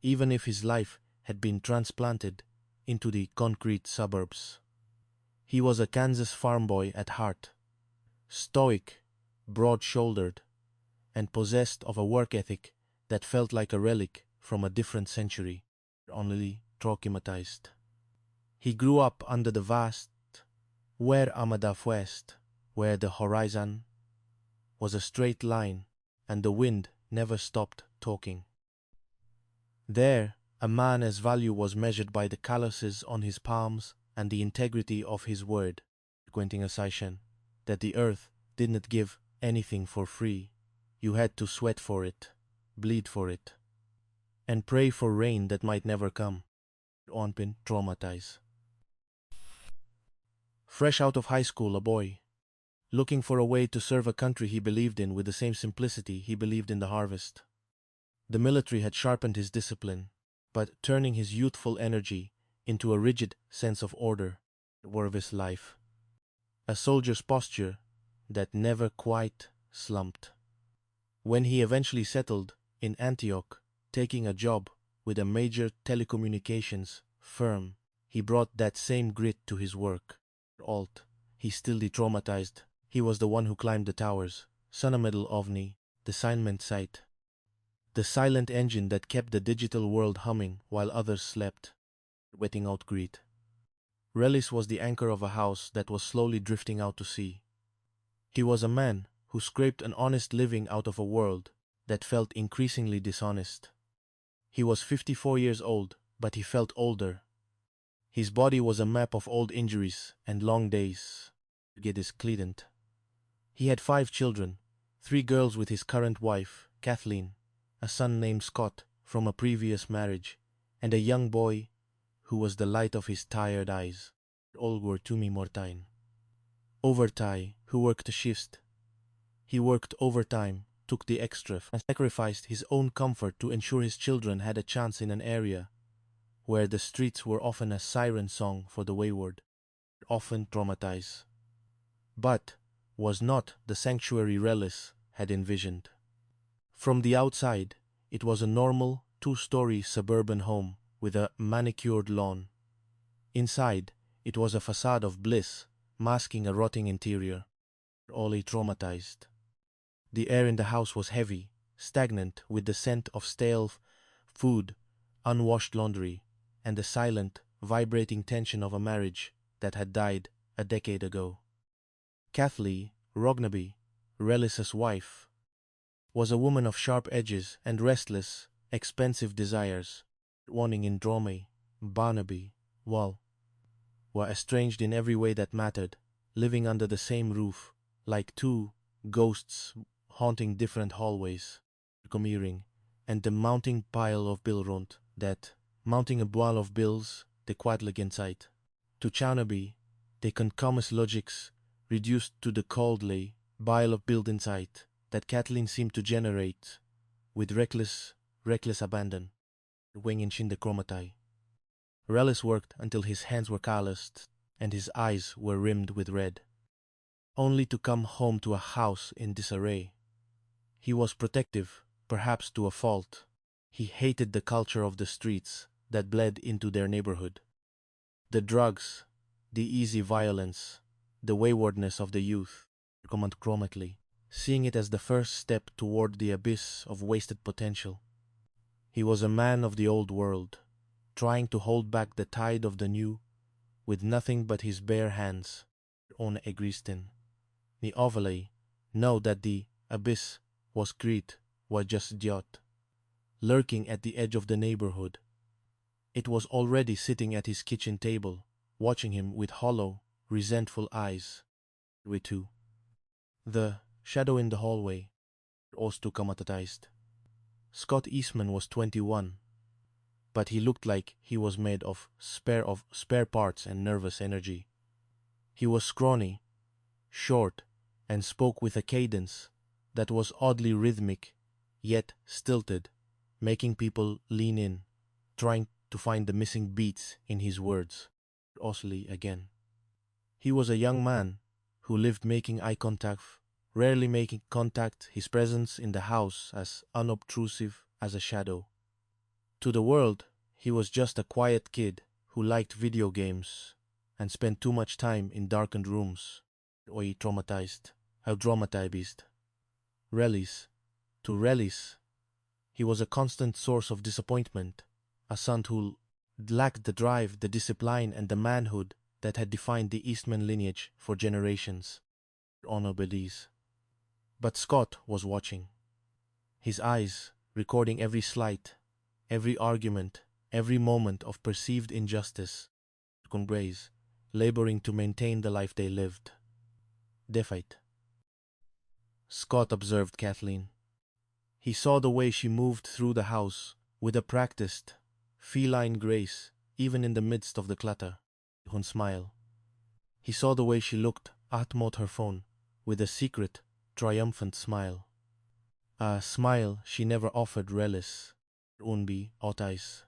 Even if his life had been transplanted into the concrete suburbs. He was a Kansas farm boy at heart, stoic, broad-shouldered, and possessed of a work ethic that felt like a relic from a different century, only traumatized. He grew up under the vast Where Amadaf West, where the horizon was a straight line and the wind never stopped talking. There, a man's value was measured by the calluses on his palms and the integrity of his word, frequenting a session that the earth didn't give anything for free. You had to sweat for it, bleed for it, and pray for rain that might never come. Onpin traumatized. Fresh out of high school, a boy, looking for a way to serve a country he believed in with the same simplicity he believed in the harvest. The military had sharpened his discipline, but turning his youthful energy into a rigid sense of order were of his life. A soldier's posture that never quite slumped. When he eventually settled in Antioch, taking a job with a major telecommunications firm, he brought that same grit to his work. He still de-traumatized. He was the one who climbed the towers, Sunamiddle Ovni, the assignment site. The silent engine that kept the digital world humming while others slept, wetting out greed. Relis was the anchor of a house that was slowly drifting out to sea. He was a man who scraped an honest living out of a world that felt increasingly dishonest. He was 54 years old, but he felt older. His body was a map of old injuries and long days. Geddes Cledent. He had 5 children, 3 girls with his current wife, Kathleen, a son named Scott from a previous marriage, and a young boy who was the light of his tired eyes. All were Tumi Mortain. Overtai, who worked a shift. He worked overtime, took the extra, and sacrificed his own comfort to ensure his children had a chance in an area where the streets were often a siren song for the wayward, often traumatized. But was not the sanctuary Relis had envisioned. From the outside, it was a normal 2-story suburban home with a manicured lawn. Inside, it was a facade of bliss, masking a rotting interior, only traumatized. The air in the house was heavy, stagnant with the scent of stale food, unwashed laundry, and the silent, vibrating tension of a marriage that had died a decade ago. Kathleen Rognaby, Relis's wife, was a woman of sharp edges and restless, expensive desires, wanting in Drome, Barnaby, were estranged in every way that mattered, living under the same roof, like 2 ghosts haunting different hallways, commuring, and the mounting pile of bill rond that, mounting a boil of bills, the quadlig inside. To Chaunaby, the concomus logics reduced to the coldly pile of build inside that Kathleen seemed to generate with reckless abandon, winging in the chromatai. Relis worked until his hands were calloused and his eyes were rimmed with red, only to come home to a house in disarray. He was protective, perhaps to a fault. He hated the culture of the streets that bled into their neighborhood. The drugs, the easy violence, the waywardness of the youth, chromatically, seeing it as the first step toward the abyss of wasted potential. He was a man of the old world, trying to hold back the tide of the new with nothing but his bare hands. On Egristin, the overlay, know that the abyss was Crete, was just Diot, lurking at the edge of the neighborhood. It was already sitting at his kitchen table, watching him with hollow, resentful eyes. Ritu. The shadow in the hallway, also traumatized. Scott Eastman was 21, but he looked like he was made of spare parts and nervous energy. He was scrawny, short, and spoke with a cadence that was oddly rhythmic, yet stilted, making people lean in, trying to find the missing beats in his words. Osily again. He was a young man who lived making eye contact, rarely making contact, his presence in the house as unobtrusive as a shadow. To the world, he was just a quiet kid who liked video games and spent too much time in darkened rooms. How traumatized. To Relis, he was a constant source of disappointment, a son who lacked the drive, the discipline, and the manhood that had defined the Eastman lineage for generations. Honorabilities. But Scott was watching. His eyes recording every slight, every argument, every moment of perceived injustice. Congrays, laboring to maintain the life they lived. Defight. Scott observed Kathleen. He saw the way she moved through the house with a practiced, feline grace, even in the midst of the clutter. Hun smile. He saw the way she looked at her phone with a secret, triumphant smile. A smile she never offered Relis. Unbi Otais.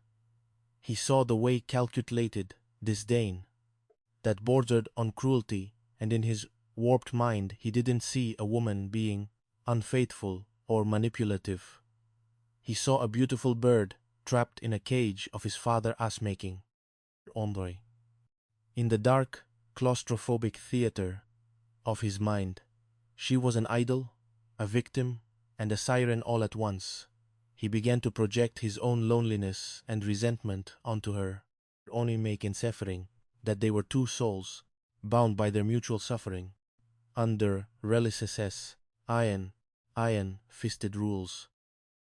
He saw the way calculated disdain that bordered on cruelty, and in his warped mind he didn't see a woman being unfaithful or manipulative. He saw a beautiful bird trapped in a cage of his father ass-making. Ombre. In the dark, claustrophobic theater of his mind, she was an idol, a victim, and a siren all at once. He began to project his own loneliness and resentment onto her, only making suffering that they were two souls, bound by their mutual suffering, under Relis's iron-fisted rules.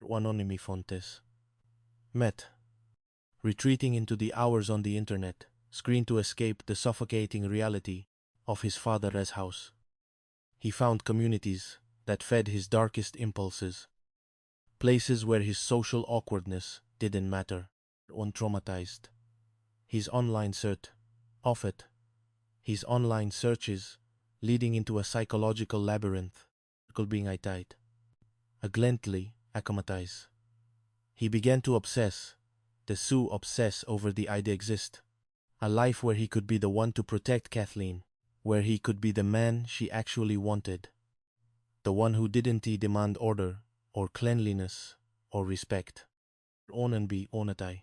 Anonymi Fontes. Met. Retreating into the hours on the internet, screened to escape the suffocating reality of his father's house. He found communities that fed his darkest impulses, places where his social awkwardness didn't matter, untraumatized. His online search, his online searches leading into a psychological labyrinth, being tight, a gently acclimatize. He began to obsess over the idea exist, a life where he could be the one to protect Kathleen, where he could be the man she actually wanted, the one who didn't demand order or cleanliness or respect. Onenby onatai.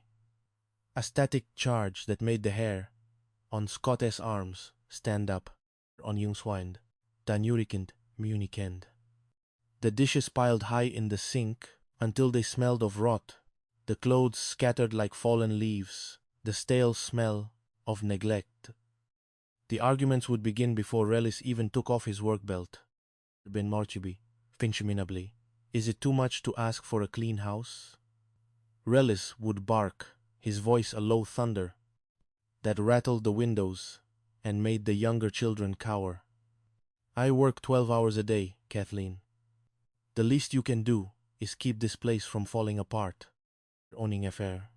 A static charge that made the hair on Scott's arms stand up, on Jungswind, Danurikend, Munikend. The dishes piled high in the sink until they smelled of rot, the clothes scattered like fallen leaves, the stale smell of neglect. The arguments would begin before Relis even took off his work belt. Ben Marchibi, finchiminably. Is it too much to ask for a clean house? Relis would bark, his voice a low thunder that rattled the windows and made the younger children cower. I work 12 hours a day, Kathleen. The least you can do is keep this place from falling apart. Owning affair.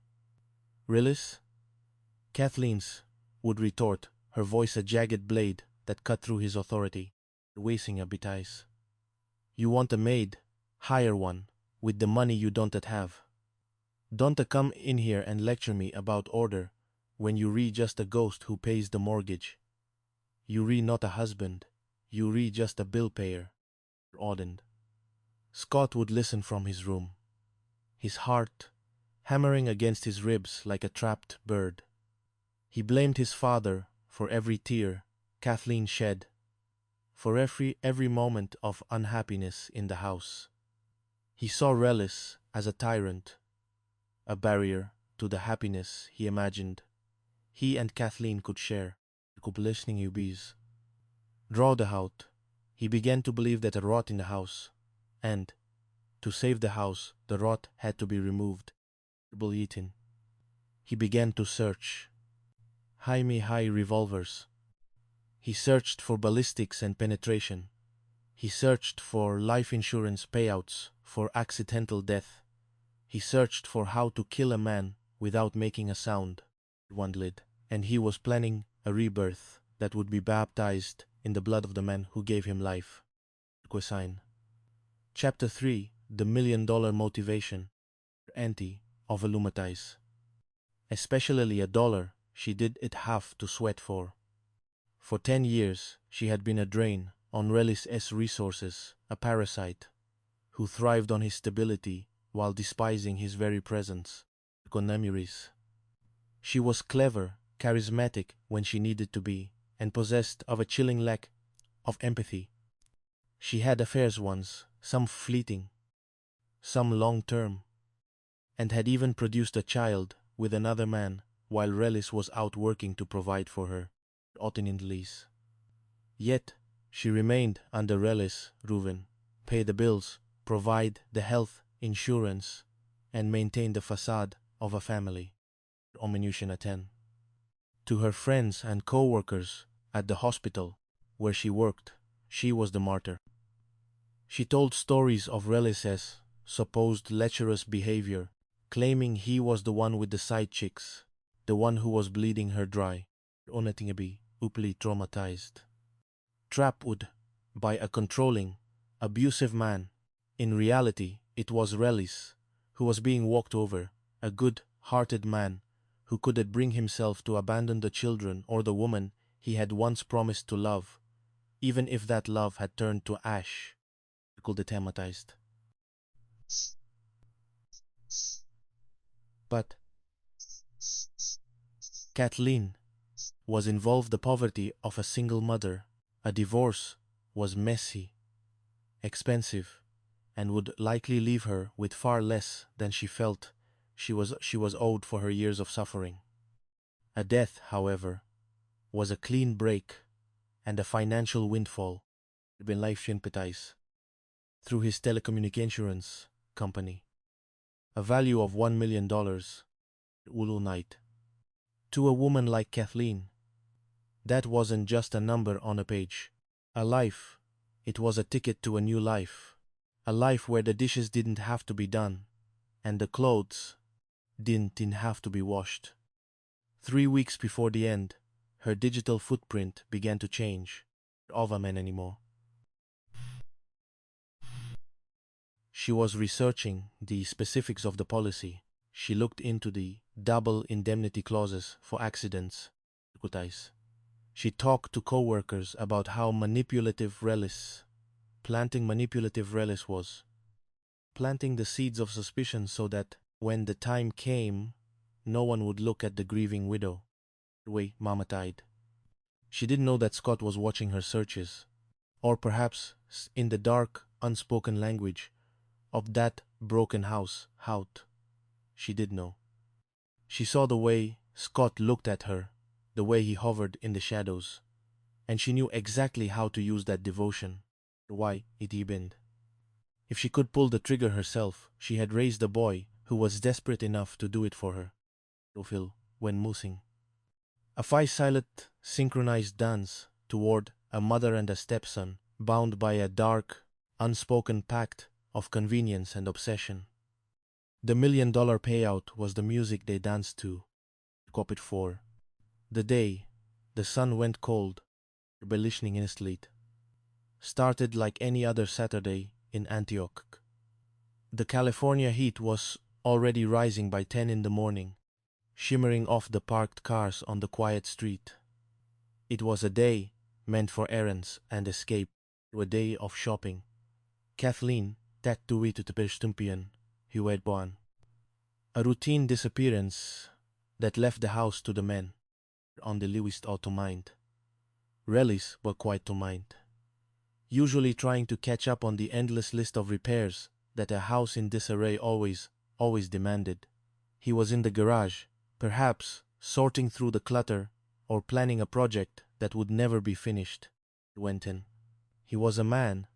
Relis? Kathleen's would retort, her voice a jagged blade that cut through his authority. Wasting a bitais. You want a maid? Hire one, with the money you don't have. Don't come in here and lecture me about order when you re just a ghost who pays the mortgage. You re not a husband, you re just a bill payer. Auden. Scott would listen from his room, his heart hammering against his ribs like a trapped bird. He blamed his father for every tear Kathleen shed, for every moment of unhappiness in the house. He saw Relis as a tyrant, a barrier to the happiness he imagined he and Kathleen could share. Listening UBs. Draw the out. He began to believe that a rot in the house, and to save the house, the rot had to be removed. Eaten. He began to search. High revolvers. He searched for ballistics and penetration. He searched for life insurance payouts for accidental death. He searched for how to kill a man without making a sound. Wandlid. And he was planning a rebirth that would be baptized in the blood of the man who gave him life. Quesine. Chapter 3: The $1,000,000 Motivation. Auntie of Illumatize. Especially $1, she did it have to sweat for. For 10 years, she had been a drain on Relis's resources, a parasite who thrived on his stability while despising his very presence. Economies. She was clever, charismatic when she needed to be, and possessed of a chilling lack of empathy. She had affairs once, some fleeting, some long-term, and had even produced a child with another man while Relis was out working to provide for her. Lease. Yet, she remained under Relis, Reuven, pay the bills, provide the health insurance, and maintain the facade of a family. Ominushin 10. To her friends and co-workers at the hospital where she worked, she was the martyr. She told stories of Relis's supposed lecherous behavior, claiming he was the one with the side chicks, the one who was bleeding her dry. Onatingabi, uply traumatized. Trapped by a controlling, abusive man. In reality, it was Relis who was being walked over, a good-hearted man who couldn't bring himself to abandon the children or the woman he had once promised to love, even if that love had turned to ash. Detraumatized. But Kathleen was involved the poverty of a single mother. A divorce was messy, expensive, and would likely leave her with far less than she felt she was owed for her years of suffering. A death, however, was a clean break and a financial windfall. Been life sympathize through his telecommunications company. A value of $1 million. Ulu night. To a woman like Kathleen, that wasn't just a number on a page. A life. It was a ticket to a new life. A life where the dishes didn't have to be done, and the clothes didn't have to be washed. 3 weeks before the end, her digital footprint began to change. Hoffman anymore. She was researching the specifics of the policy. She looked into the double indemnity clauses for accidents. She talked to co-workers about how planting manipulative Relis was. Planting the seeds of suspicion so that when the time came, no one would look at the grieving widow. Way Mama died. She didn't know that Scott was watching her searches, or perhaps in the dark, unspoken language of that broken house, Hout. She did know. She saw the way Scott looked at her, the way he hovered in the shadows, and she knew exactly how to use that devotion. Why it happened. If she could pull the trigger herself, she had raised a boy who was desperate enough to do it for her. When moosing. A 5-silent, synchronized dance toward a mother and a stepson, bound by a dark, unspoken pact of convenience and obsession. The $1 million payout was the music they danced to. Copy 4. The day, the sun went cold, belishing in sleet. Started like any other Saturday in Antioch. The California heat was already rising by 10 in the morning, shimmering off the parked cars on the quiet street. It was a day meant for errands and escape, a day of shopping. Kathleen tacked to the Perstumpian, Huedboan. A routine disappearance that left the house to the men on the Lewis auto mind. Relis were quite to mind, usually trying to catch up on the endless list of repairs that a house in disarray always demanded. He was in the garage, perhaps sorting through the clutter or planning a project that would never be finished. Went in. He was a man,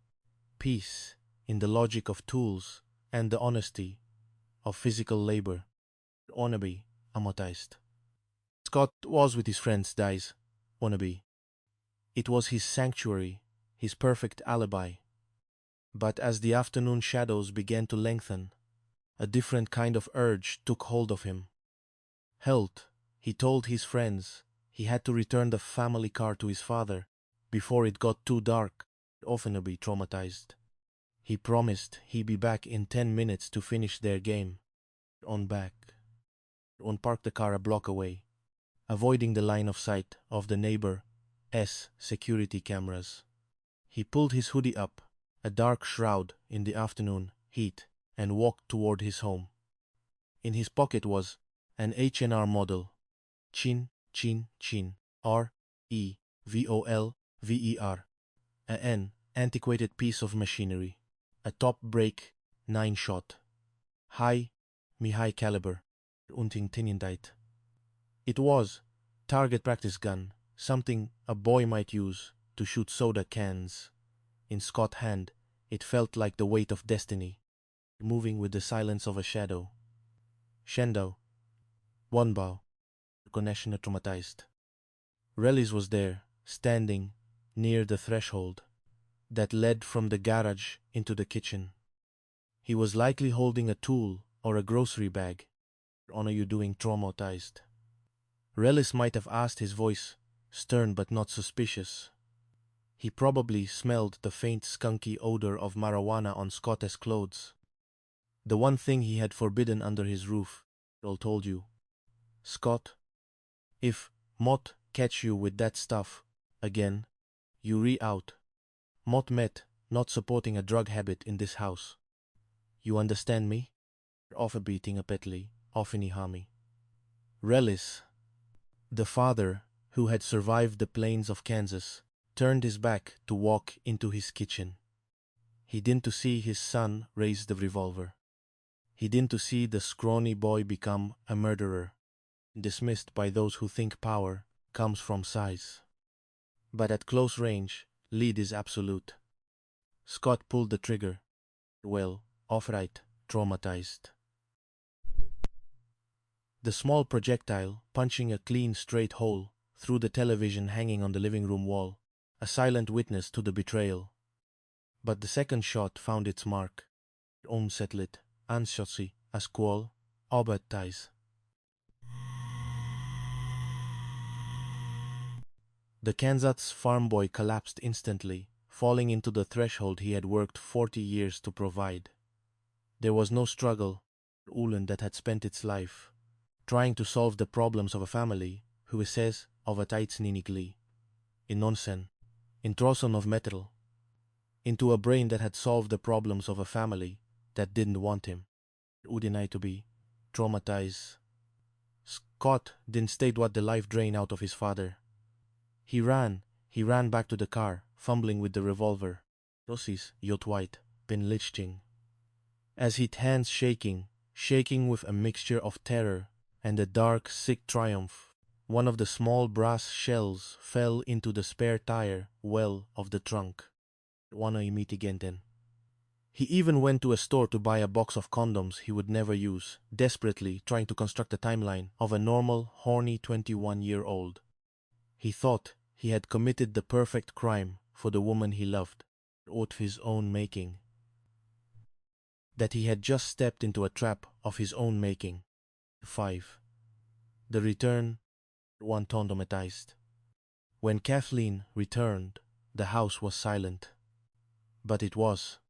peace in the logic of tools and the honesty of physical labor. Onabi, amortized. Scott was with his friends, dies. Onabi. It was his sanctuary, his perfect alibi. But as the afternoon shadows began to lengthen, a different kind of urge took hold of him. Health, he told his friends, he had to return the family car to his father before it got too dark. Often be traumatized. He promised he'd be back in 10 minutes to finish their game. On back. On parked the car a block away, avoiding the line of sight of the neighbor's security cameras. He pulled his hoodie up, a dark shroud in the afternoon heat, and walked toward his home. In his pocket was an H&R model, Chin, R-E-V-O-L-V-E-R, an antiquated piece of machinery, a top break 9-shot, high caliber, untingtinendite. It was target practice gun, something a boy might use to shoot soda cans. In Scott's hand, it felt like the weight of destiny, moving with the silence of a shadow. Shendo, Wonbao, Koneshina traumatized. Relis was there, standing near the threshold that led from the garage into the kitchen. He was likely holding a tool or a grocery bag. On are you doing traumatized? Relis might have asked, his voice stern but not suspicious. He probably smelled the faint skunky odor of marijuana on Scott's clothes. The one thing he had forbidden under his roof. All told you, Scott, if Mott catch you with that stuff again, you re-out. Mott met not supporting a drug habit in this house. You understand me? Offer beating a petly, offini hami. Relis, the father who had survived the plains of Kansas, turned his back to walk into his kitchen. He didn't to see his son raise the revolver. He didn't to see the scrawny boy become a murderer, dismissed by those who think power comes from size. But at close range, lead is absolute. Scott pulled the trigger. Well, outright traumatized. The small projectile punching a clean straight hole through the television hanging on the living room wall, a silent witness to the betrayal. But the second shot found its mark. Omsetlit, ansiosi, asqual, obertais. The Kansas farm boy collapsed instantly, falling into the threshold he had worked 40 years to provide. There was no struggle, Ulen that had spent its life trying to solve the problems of a family who says of a teidsninigli, in nonsen, in troson of metal, into a brain that had solved the problems of a family that didn't want him. Udinai to be traumatized. Scott didn't state what the life drained out of his father. He ran back to the car, fumbling with the revolver. Rosis yot white, been lichting. As his hands shaking with a mixture of terror and a dark, sick triumph, one of the small brass shells fell into the spare tire well of the trunk. He even went to a store to buy a box of condoms he would never use, desperately trying to construct a timeline of a normal, horny 21-year-old. He thought he had committed the perfect crime for the woman he loved, of his own making. That he had just stepped into a trap of his own making. 5. The return, one tondomatized. When Kathleen returned, the house was silent. But it was.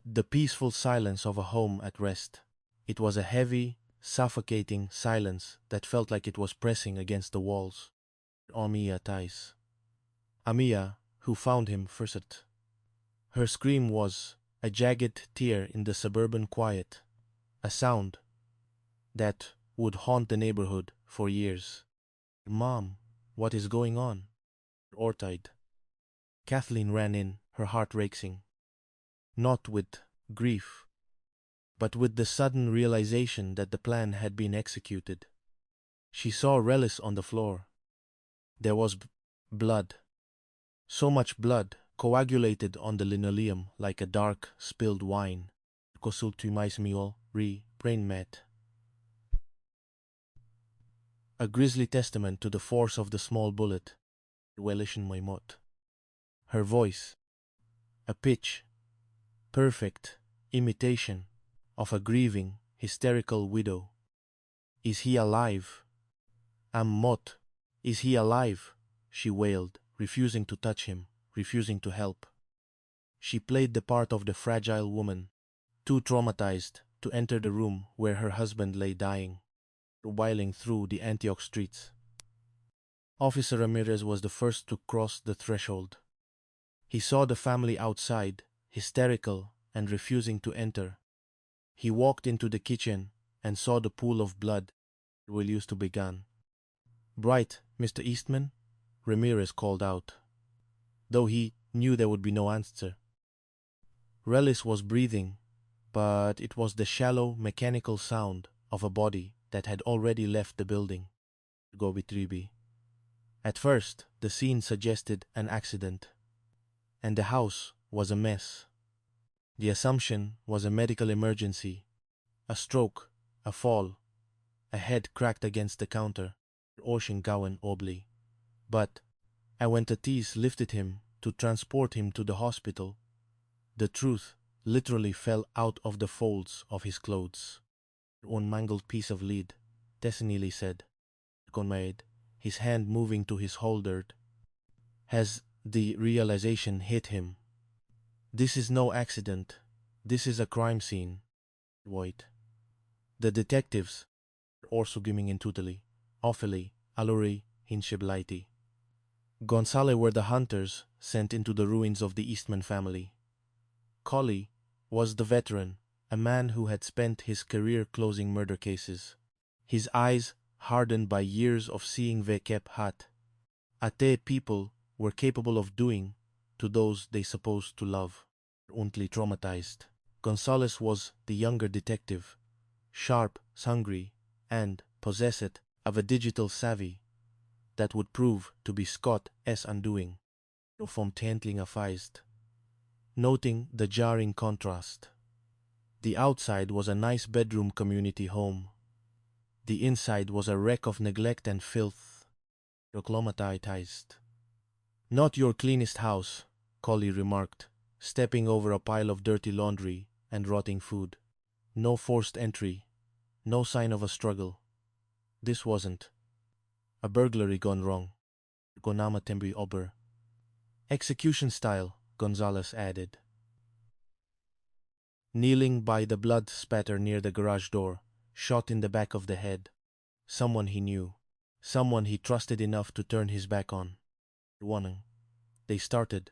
The peaceful silence of a home at rest. It was a heavy, suffocating silence that felt like it was pressing against the walls. Amia ties. Amia, who found him first. Her scream was a jagged tear in the suburban quiet, a sound that would haunt the neighborhood for years. Mom, what is going on? Ortide. Kathleen ran in, her heart racing. Not with grief, but with the sudden realization that the plan had been executed. She saw Relis on the floor. There was blood. So much blood coagulated on the linoleum like a dark, spilled wine. Brain mat. A grisly testament to the force of the small bullet. Her voice, a pitch, perfect imitation of a grieving, hysterical widow. Is he alive? Mott, is he alive? She wailed, refusing to touch him, refusing to help. She played the part of the fragile woman, too traumatized to enter the room where her husband lay dying, whiling through the Antioch streets. Officer Ramirez was the first to cross the threshold. He saw the family outside, hysterical and refusing to enter. He walked into the kitchen and saw the pool of blood will used to began. "Bright, Mr. Eastman?" Ramirez called out, though he knew there would be no answer. Relis was breathing, but it was the shallow, mechanical sound of a body that had already left the building. Gobitribi. At first, the scene suggested an accident, and the house was a mess. The assumption was a medical emergency, a stroke, a fall, a head cracked against the counter, Ocean Gowan Obli. But when Tatis lifted him to transport him to the hospital, the truth literally fell out of the folds of his clothes. "One mangled piece of lead," Tessinili said, Conmaid, his hand moving to his holder. As the realization hit him, "This is no accident. This is a crime scene." White. The detectives, also giving in tutali, Ophelie, Aluri, Hinshiblaiti. Gonzale were the hunters sent into the ruins of the Eastman family. Colley was the veteran, a man who had spent his career closing murder cases. His eyes hardened by years of seeing Vekep Hat. Ate people were capable of doing to those they supposed to love, only traumatized. Gonzalez was the younger detective, sharp, hungry, and possessed of a digital savvy that would prove to be Scott's undoing. From Tentling affized, noting the jarring contrast. The outside was a nice bedroom community home. The inside was a wreck of neglect and filth. Proclamatized. "Not your cleanest house," Colley remarked, stepping over a pile of dirty laundry and rotting food. No forced entry, no sign of a struggle. This wasn't a burglary gone wrong. Gonama Tembi Ober. "Execution style," Gonzalez added. Kneeling by the blood spatter near the garage door, shot in the back of the head. Someone he knew, someone he trusted enough to turn his back on. One. They started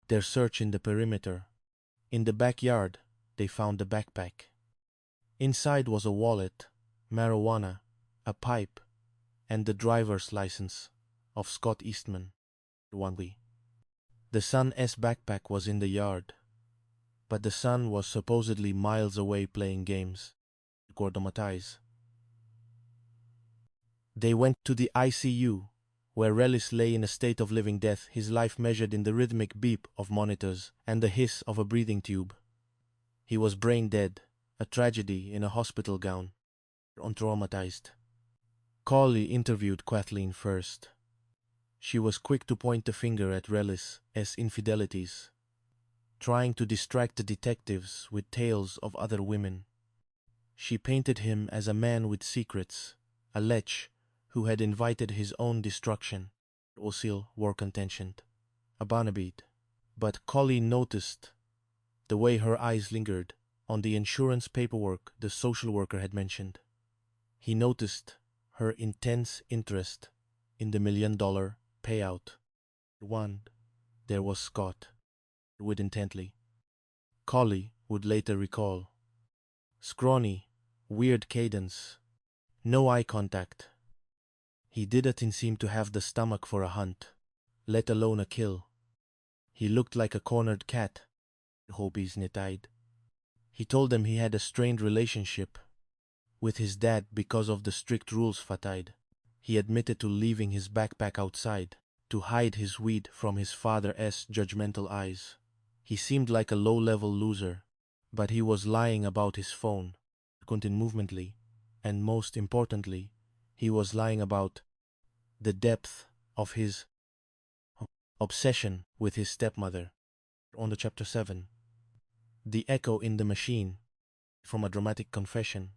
their search in the perimeter. In the backyard, they found the backpack. Inside was a wallet, marijuana, a pipe, and the driver's license of Scott Eastman. The son's backpack was in the yard, but the son was supposedly miles away playing games. Gordomatize. They went to the ICU, where Relis lay in a state of living death, his life measured in the rhythmic beep of monitors and the hiss of a breathing tube. He was brain dead, a tragedy in a hospital gown, untraumatized. Colley interviewed Kathleen first. She was quick to point the finger at Relis' infidelities, trying to distract the detectives with tales of other women. She painted him as a man with secrets, a lech who had invited his own destruction. Osil war contentioned, a Barnabite. But Colley noticed the way her eyes lingered on the insurance paperwork the social worker had mentioned. He noticed her intense interest in the $1 million payout. One, there was Scott, with intently. Colley would later recall. Scrawny, weird cadence, no eye contact. He didn't seem to have the stomach for a hunt, let alone a kill. He looked like a cornered cat. Hobbies nitide. He told them he had a strained relationship with his dad because of the strict rules fatide. He admitted to leaving his backpack outside to hide his weed from his father's judgmental eyes. He seemed like a low-level loser, but he was lying about his phone, movemently, and most importantly, he was lying about the depth of his obsession with his stepmother. On the chapter 7. The echo in the machine, from a dramatic confession,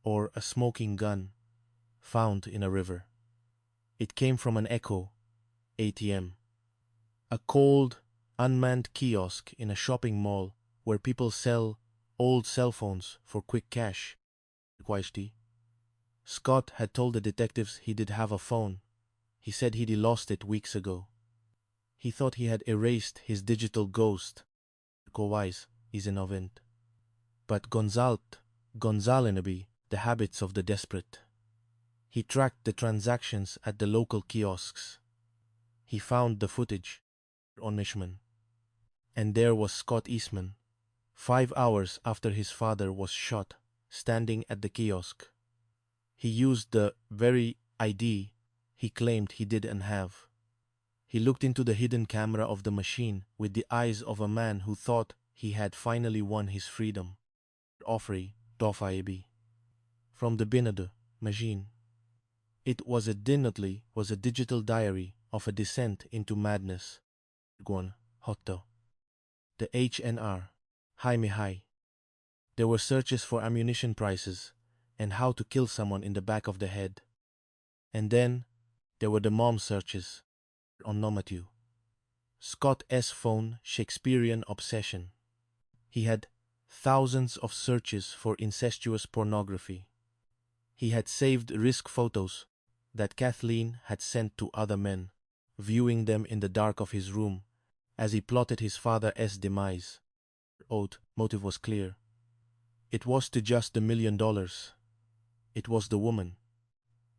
or a smoking gun found in a river. It came from an echo ATM. A cold, unmanned kiosk in a shopping mall where people sell old cell phones for quick cash. Scott had told the detectives he did have a phone. He said he'd lost it weeks ago. He thought he had erased his digital ghost. Kowais is an event. But Gonzalinabi, the habits of the desperate. He tracked the transactions at the local kiosks. He found the footage on Nishman. And there was Scott Eastman, 5 hours after his father was shot, standing at the kiosk. He used the very ID he claimed he didn't have. He looked into the hidden camera of the machine with the eyes of a man who thought he had finally won his freedom. Offrey Dofaibi. From the Binadu machine. It was a digital diary of a descent into madness. Guan Hotto. The HNR. Jaime High. There were searches for ammunition prices and how to kill someone in the back of the head. And then there were the mom searches on Nomatu. Scott S. phone Shakespearean obsession. He had thousands of searches for incestuous pornography. He had saved risk photos that Kathleen had sent to other men, viewing them in the dark of his room as he plotted his father's demise. Oath motive was clear. It was to just $1 million. It was the woman.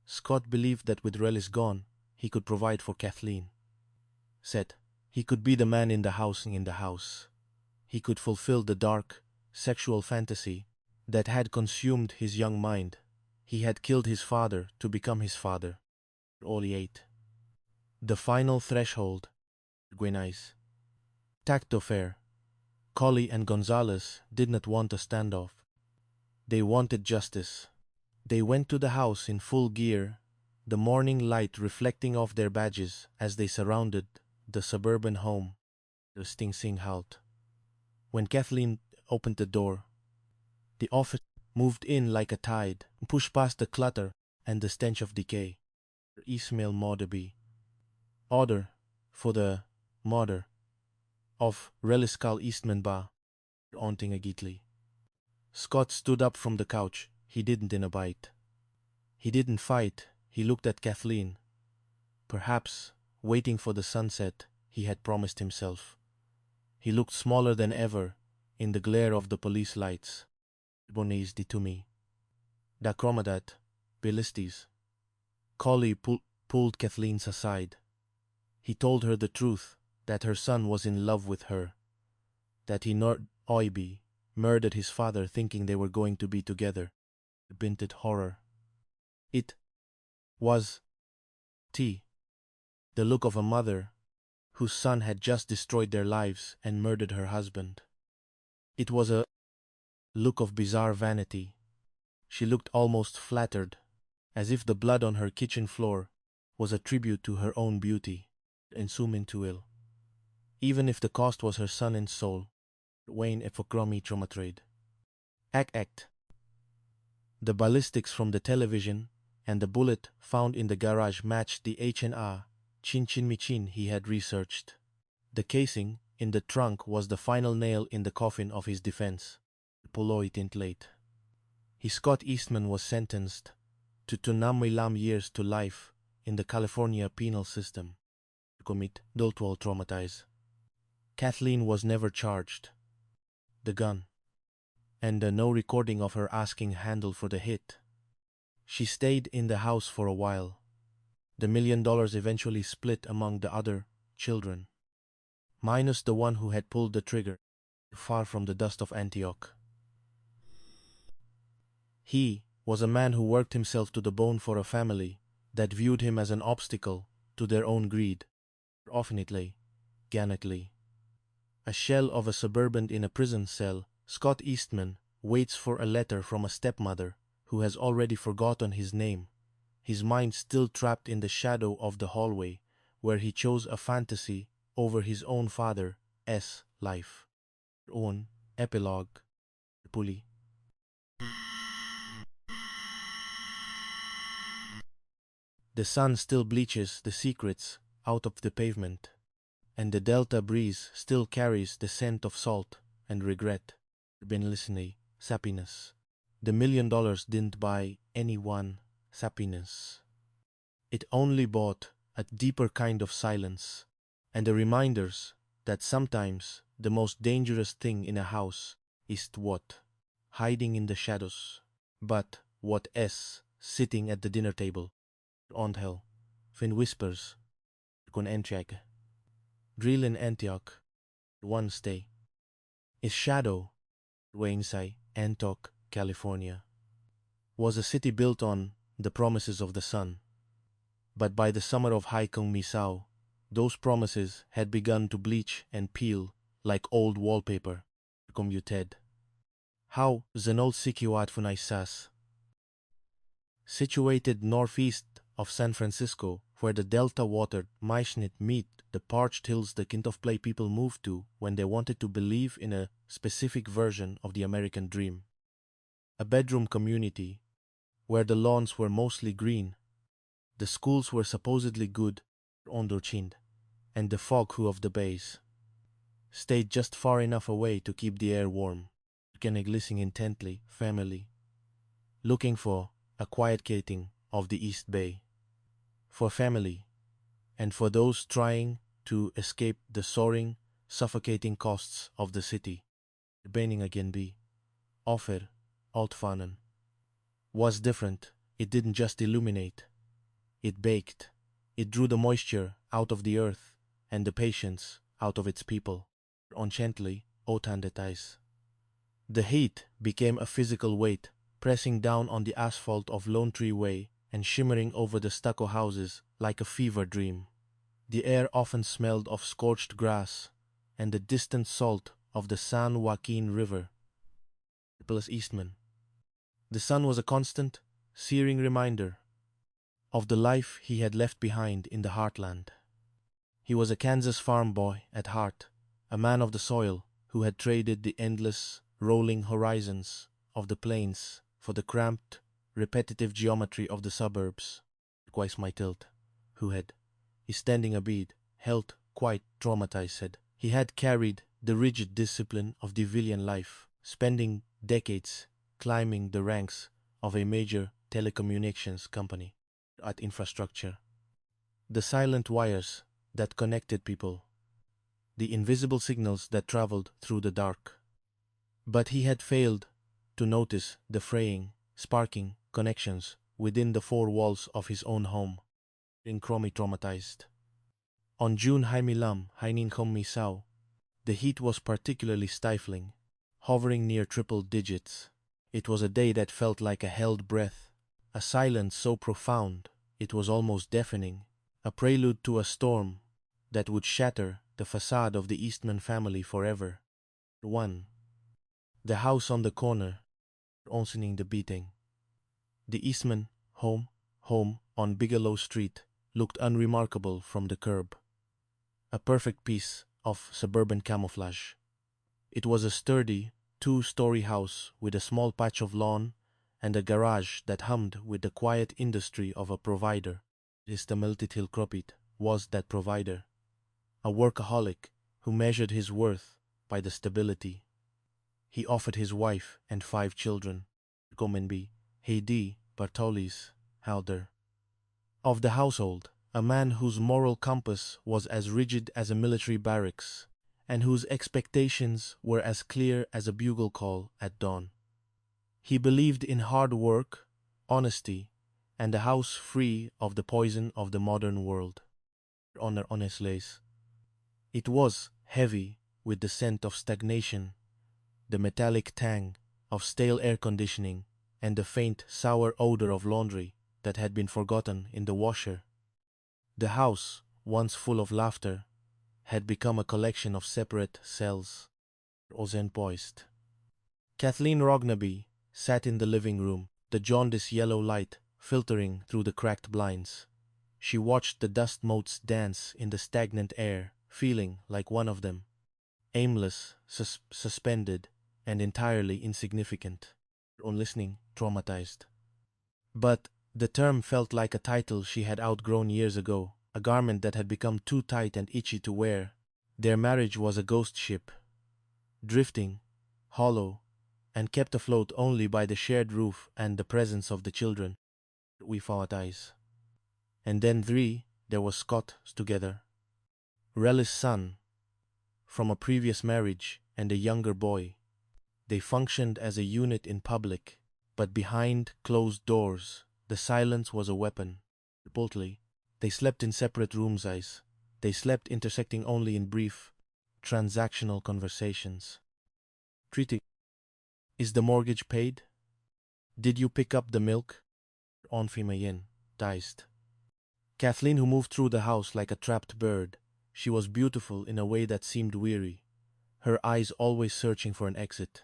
Scott believed that with Relis gone, he could provide for Kathleen. Said he could be the man in the house. He could fulfill the dark, sexual fantasy that had consumed his young mind. He had killed his father to become his father. All he ate. The final threshold. Guinais. Tactofair. Colley and Gonzalez did not want a standoff. They wanted justice. They went to the house in full gear, the morning light reflecting off their badges as they surrounded the suburban home. The Sting Sing halt. When Kathleen opened the door, the officer moved in like a tide, pushed past the clutter and the stench of decay. Ismail Maudabi. Order for the murder of Reliskal Eastman Ba. Onting Agitli. Scott stood up from the couch. He didn't in a bite. He didn't fight. He looked at Kathleen. Perhaps, waiting for the sunset, he had promised himself. He looked smaller than ever in the glare of the police lights. Bones Ditumi. Da Cromadat. Bilistes. Colley pulled Kathleen's aside. He told her the truth, that her son was in love with her, that he Oibi murdered his father thinking they were going to be together. Binted horror. It was the look of a mother whose son had just destroyed their lives and murdered her husband. It was a look of bizarre vanity. She looked almost flattered, as if the blood on her kitchen floor was a tribute to her own beauty, and Sumintuil. Even if the cost was her son and soul. Wayne Epokromi Traumatrade. Act. The ballistics from the television and the bullet found in the garage matched the HNR Chin Michin he had researched. The casing in the trunk was the final nail in the coffin of his defense. Poloit late. Scott Eastman was sentenced to 2 years to life in the California penal system. Commit Doltwall traumatize. Kathleen was never charged. The gun. And no recording of her asking Handel for the hit. She stayed in the house for a while. The $1 million eventually split among the other children, minus the one who had pulled the trigger, far from the dust of Antioch. He was a man who worked himself to the bone for a family that viewed him as an obstacle to their own greed. Oftenly, ganately. A shell of a suburban in a prison cell, Scott Eastman waits for a letter from a stepmother who has already forgotten his name, his mind still trapped in the shadow of the hallway where he chose a fantasy over his own father's life. Own epilogue. Puli. The sun still bleaches the secrets out of the pavement. and the delta breeze still carries the scent of salt and regret. Benlicine, sappiness. The $1 million didn't buy anyone sappiness. It only bought a deeper kind of silence, and the reminders that sometimes the most dangerous thing in a house is what? Hiding in the shadows. But what is sitting at the dinner table? On hell. Fin whispers. Con Enchag. Drill in Antioch. One stay. Is shadow. Wayneside, Antioch, California. Was a city built on the promises of the sun. But by the summer of Haikong Misao, those promises had begun to bleach and peel like old wallpaper. Commuted. How Zenol Sikiwat Funaisas. Situated northeast of San Francisco, where the delta watered Maishnit meet the parched hills the Kintof-Play people moved to when they wanted to believe in a specific version of the American dream. A bedroom community where the lawns were mostly green, the schools were supposedly good, Ondurchind, and the fog who of the bays stayed just far enough away to keep the air warm, listening intently, family, looking for a quiet gating of the East Bay. For family, and for those trying to escape the soaring, suffocating costs of the city. Bening again be, offer, altfanen, was different. It didn't just illuminate, it baked. It drew the moisture out of the earth and the patience out of its people. Enchantly, otandetais. The heat became a physical weight, pressing down on the asphalt of Lone Tree Way and shimmering over the stucco houses like a fever dream. The air often smelled of scorched grass and the distant salt of the San Joaquin River. Plus Eastman. The sun was a constant, searing reminder of the life he had left behind in the heartland. He was a Kansas farm boy at heart, a man of the soil who had traded the endless, rolling horizons of the plains for the cramped, repetitive geometry of the suburbs. Quais my tilt, who had, he standing a bead, held quite traumatized, said. He had carried the rigid discipline of civilian life, spending decades climbing the ranks of a major telecommunications company at infrastructure. The silent wires that connected people, the invisible signals that traveled through the dark. But he had failed to notice the fraying, sparking connections within the four walls of his own home. Incromi traumatized. On June Haimilam, Hainin Hom Misao, the heat was particularly stifling, hovering near triple digits. It was a day that felt like a held breath, a silence so profound it was almost deafening, a prelude to a storm that would shatter the facade of the Eastman family forever. 1. The house on the corner, onsening the beating. The Eastman home on Bigelow Street looked unremarkable from the curb. A perfect piece of suburban camouflage. It was a sturdy, two-story house with a small patch of lawn and a garage that hummed with the quiet industry of a provider. Istameltit Hilkropit was that provider, a workaholic who measured his worth by the stability he offered his wife and 5 children. Gomenby, Heidi, Bartolis, Halder. Of the household, a man whose moral compass was as rigid as a military barracks, and whose expectations were as clear as a bugle call at dawn. He believed in hard work, honesty, and a house free of the poison of the modern world. Honor honestlays. It was heavy with the scent of stagnation, the metallic tang of stale air conditioning, and the faint, sour odor of laundry that had been forgotten in the washer. The house, once full of laughter, had become a collection of separate cells. Ozen poised. Kathleen Rognaby sat in the living room, the jaundiced yellow light filtering through the cracked blinds. She watched the dust motes dance in the stagnant air, feeling like one of them, aimless, suspended, and entirely insignificant. On listening, traumatized. But the term felt like a title she had outgrown years ago, a garment that had become too tight and itchy to wear, Their marriage was a ghost ship, drifting, hollow, and kept afloat only by the shared roof and the presence of the children. We fought eyes. And then there was Scott together. Rel's son, from a previous marriage, and a younger boy. They functioned as a unit in public, but behind closed doors, the silence was a weapon. Boldly, they slept in separate rooms, eyes. They slept intersecting only in brief, transactional conversations. Treaty. Is the mortgage paid? Did you pick up the milk? On Fimayen, diced. Kathleen, who moved through the house like a trapped bird. She was beautiful in a way that seemed weary, her eyes always searching for an exit.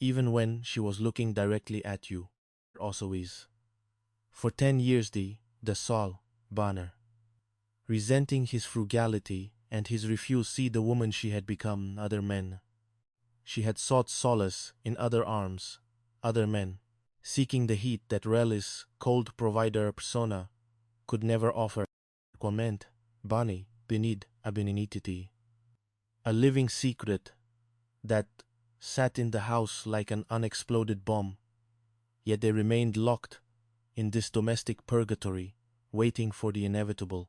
Even when she was looking directly at you, also is. For 10 years the Sol, Banner. Resenting his frugality and his refuse see the woman she had become, other men. She had sought solace in other arms, other men, seeking the heat that Relis, cold provider persona, could never offer. Comment, Bani, Benid, Abeninititi. A living secret that sat in the house like an unexploded bomb, yet they remained locked in this domestic purgatory, waiting for the inevitable.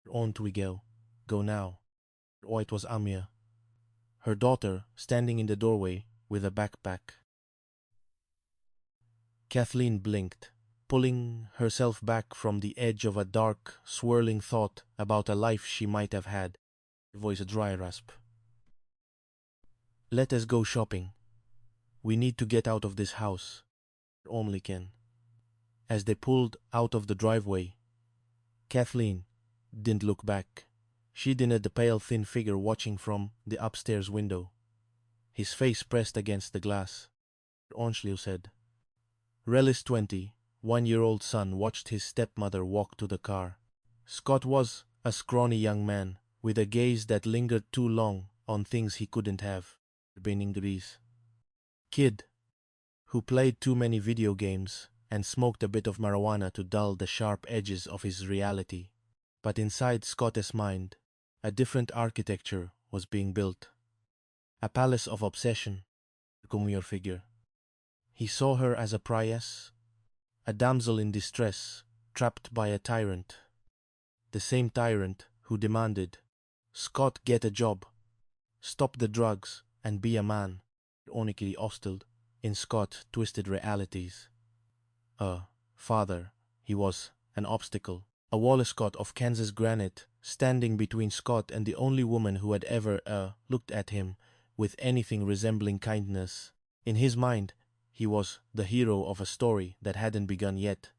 On we go now. Oh, it was Amia, her daughter, standing in the doorway with a backpack. Kathleen blinked, pulling herself back from the edge of a dark, swirling thought about a life she might have had. Voice a dry rasp. Let us go shopping. We need to get out of this house. Only can. As they pulled out of the driveway, Kathleen didn't look back. She didn't the pale, thin figure watching from the upstairs window, his face pressed against the glass. Onshliu said. Relis' 21-year-old son watched his stepmother walk to the car. Scott was a scrawny young man, with a gaze that lingered too long on things he couldn't have. Kid, who played too many video games and smoked a bit of marijuana to dull the sharp edges of his reality. But inside Scott's mind, a different architecture was being built. A palace of obsession, come your figure. He saw her as a priest, a damsel in distress, trapped by a tyrant. The same tyrant who demanded, Scott get a job, stop the drugs, and be a man. Onikiri hostiled in Scott twisted realities. Father, he was an obstacle, a Wallacott of Kansas granite, standing between Scott and the only woman who had ever looked at him with anything resembling kindness. In his mind, he was the hero of a story that hadn't begun yet,